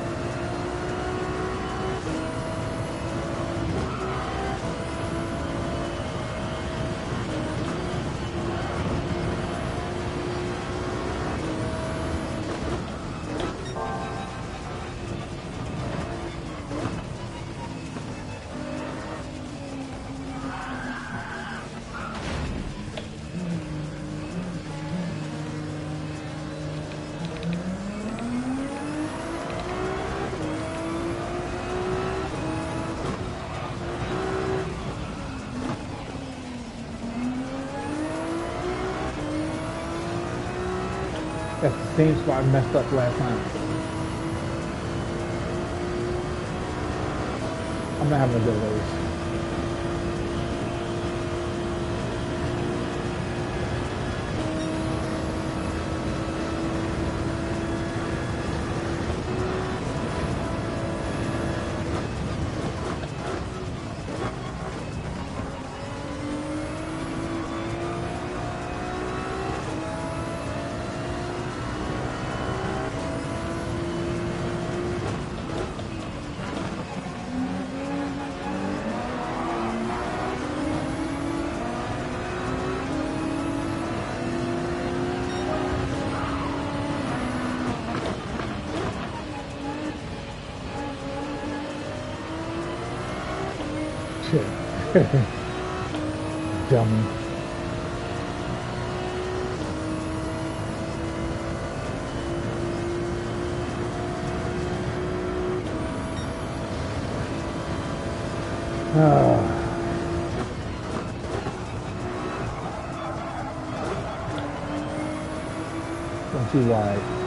That's the same spot I messed up last time. I'm not having a good race. Shit. Dummy. Don't see why.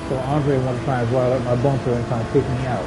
So Andre wanted to try and wire up my bumper and try and take me out.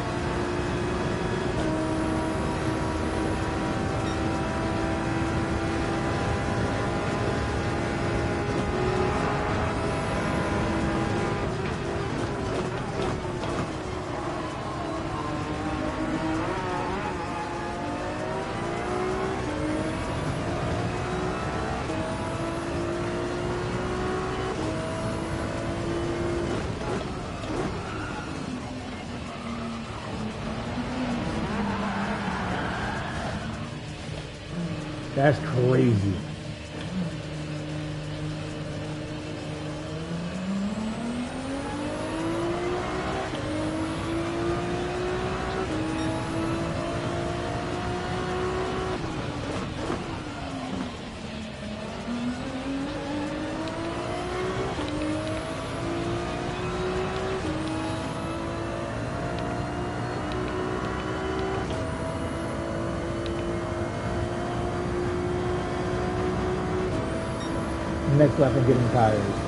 That's crazy. Next lap, I'm getting tires.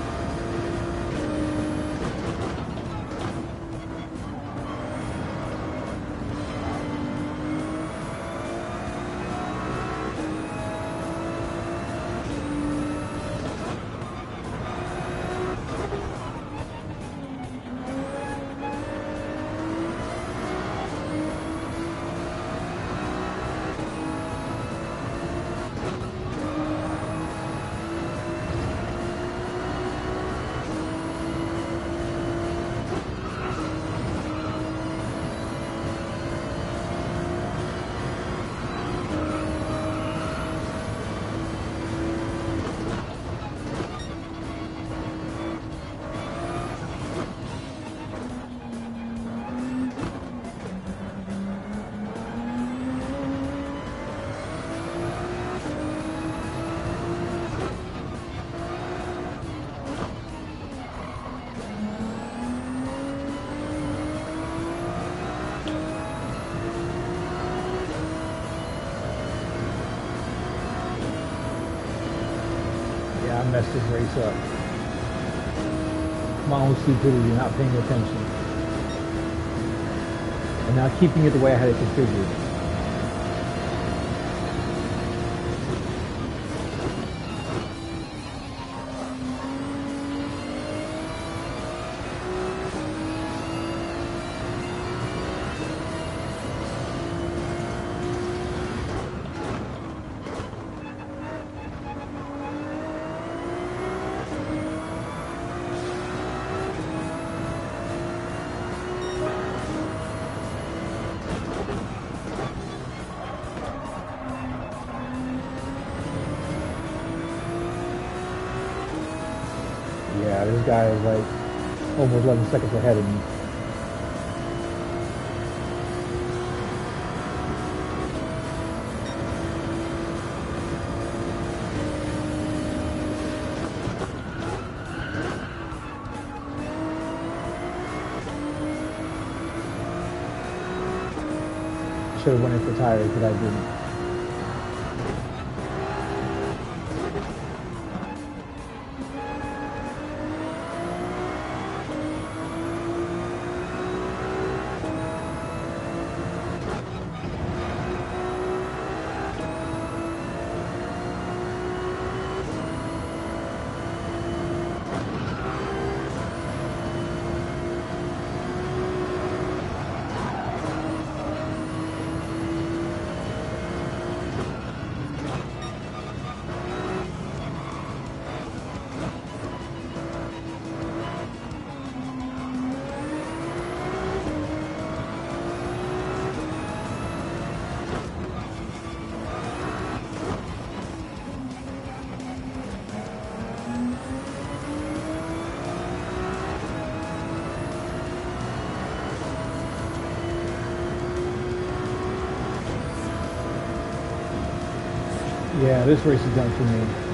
I messed this race up. My own stupidity, not paying attention. And not keeping it the way I had it configured. Yeah, this guy is like almost 11 seconds ahead of me. Should have went in for tires, but I didn't. Yeah, this race is done for me.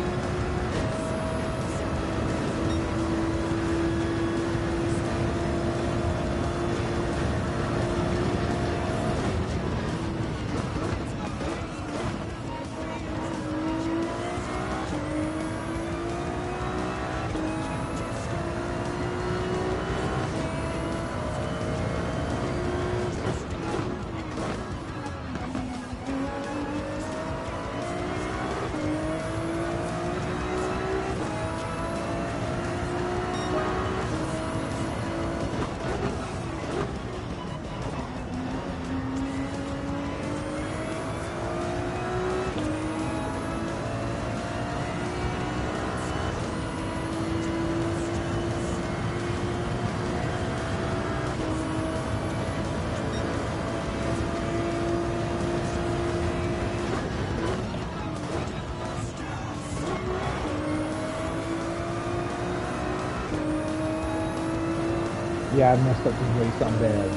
Yeah, I messed up this race something bad.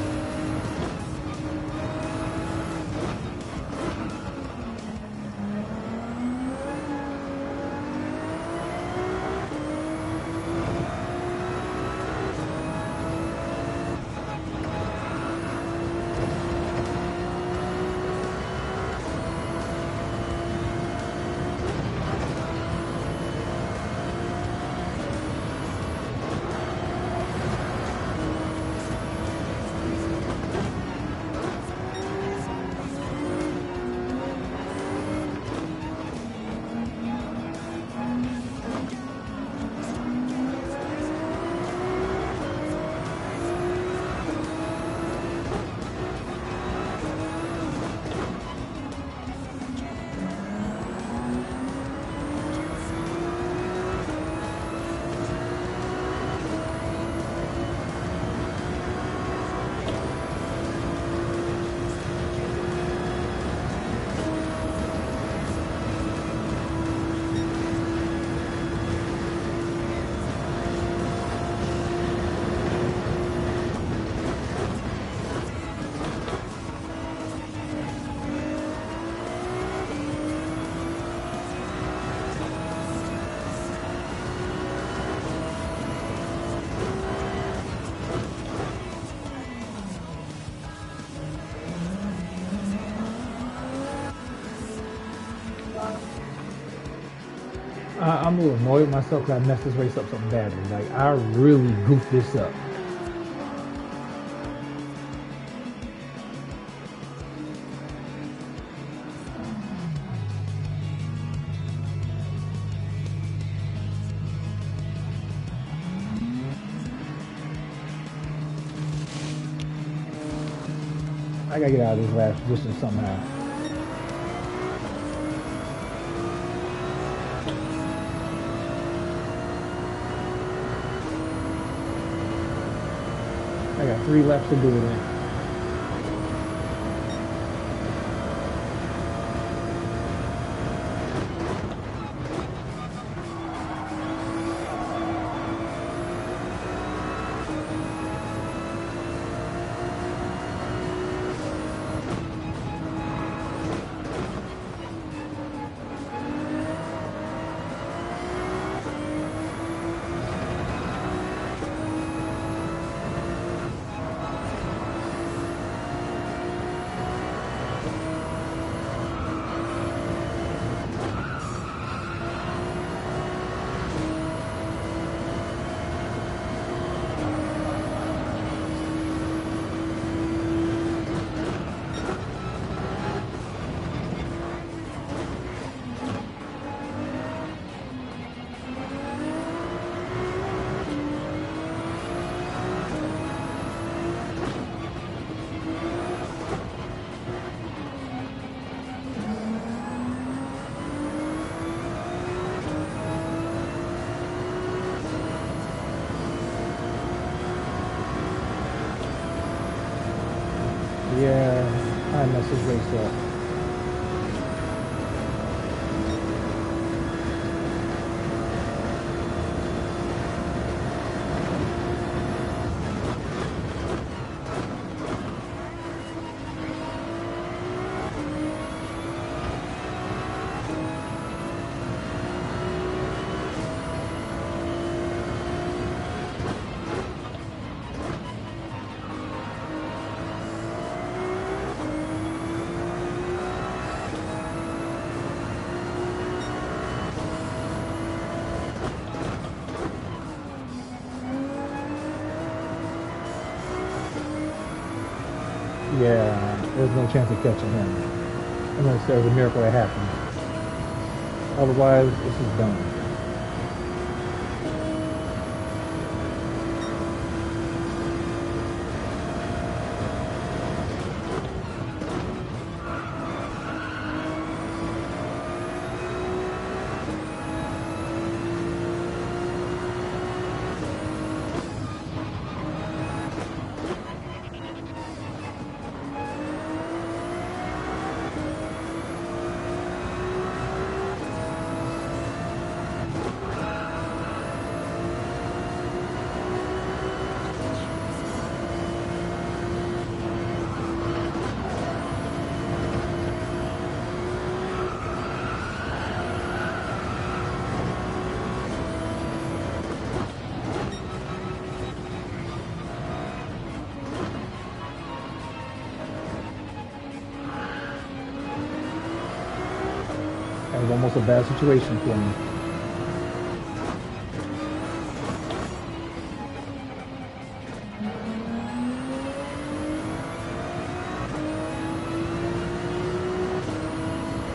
I'm a little annoyed with myself because I messed this race up something badly. Like, I really goofed this up. I gotta get out of this last position somehow. I got 3 laps to do it in. Yeah, I messed this race up. Yeah, there's no chance of catching him. Unless there's a miracle that happens. Otherwise, this is done. was almost a bad situation for me.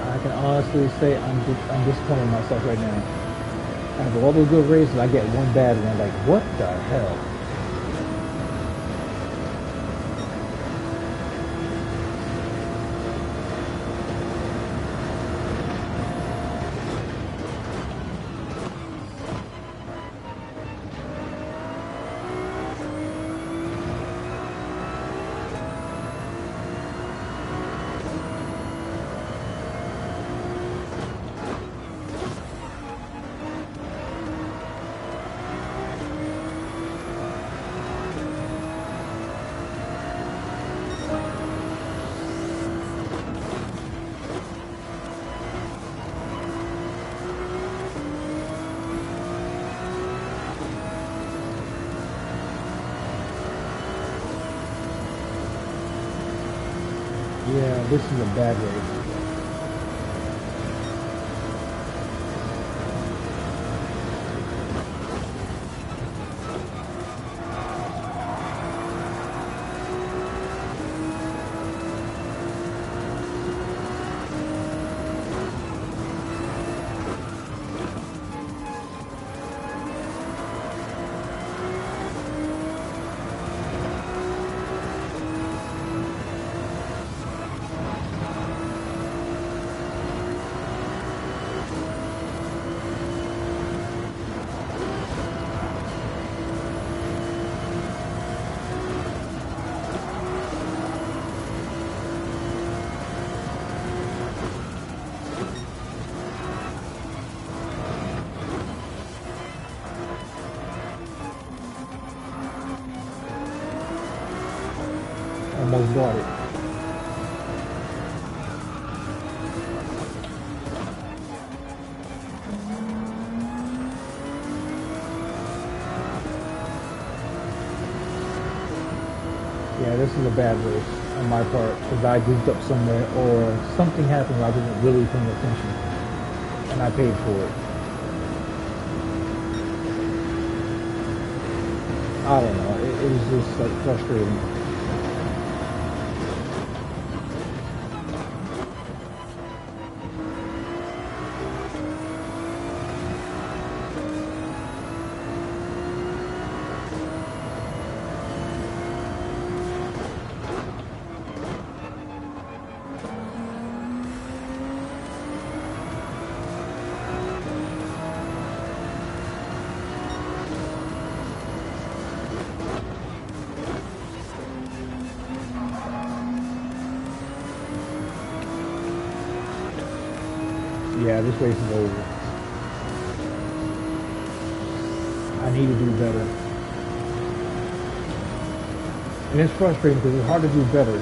I can honestly say I'm disappointed in myself right now. After all those good races, I get one bad one. Like, what the hell? Yeah, this is a bad race. Almost bought it. Yeah, this is a bad race on my part because I goofed up somewhere or something happened where I wasn't really paying attention and I paid for it. I don't know. It was just like frustrating. Yeah, this race is over. I need to do better. And it's frustrating because it's hard to do better.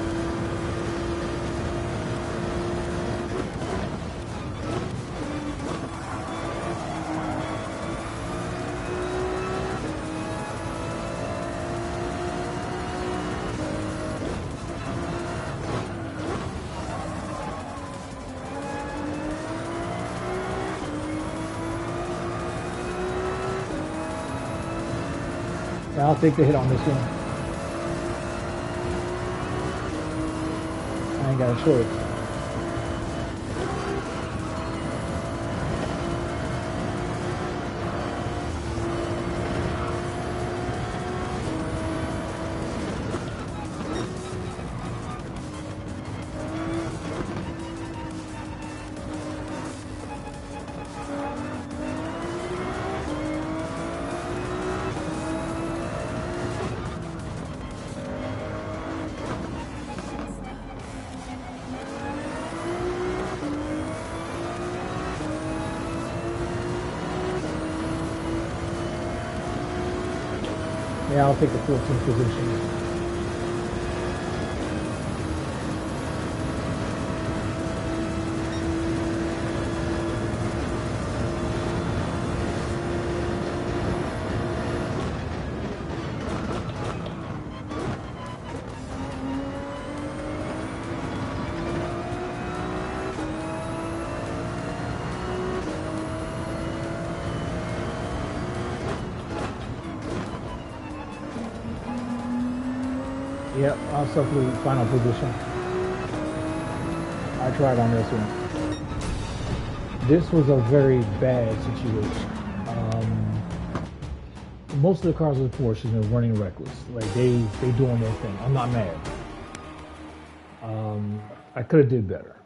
I'll take the hit on this one. I ain't got a choice. Yeah, I'll take the 14th position. Yep, I'll suffer final position. I tried on this one. This was a very bad situation. Most of the cars with Porsches are running reckless. Like they doing their thing. I'm not mad. I could have did better.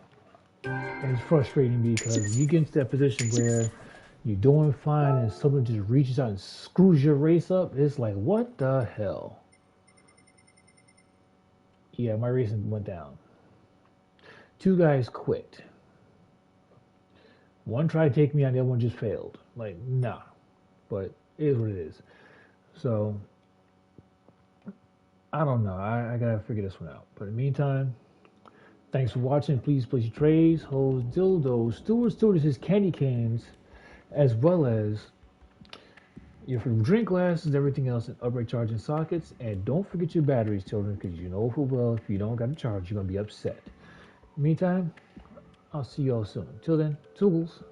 And it's frustrating because you get into that position where you're doing fine and someone just reaches out and screws your race up. It's like, what the hell? Yeah, my racing went down. Two guys quit. One tried to take me out, the other one just failed. Like, nah. But it is what it is. So, I don't know. I gotta figure this one out. But in the meantime, thanks for watching. Please place your trays, hoes, dildos, stewardesses, candy canes, as well as your drink glasses, everything else in upright charging sockets. And don't forget your batteries, children, because you know full well if you don't got a charge, you're going to be upset. Meantime, I'll see you all soon. Till then, toodles.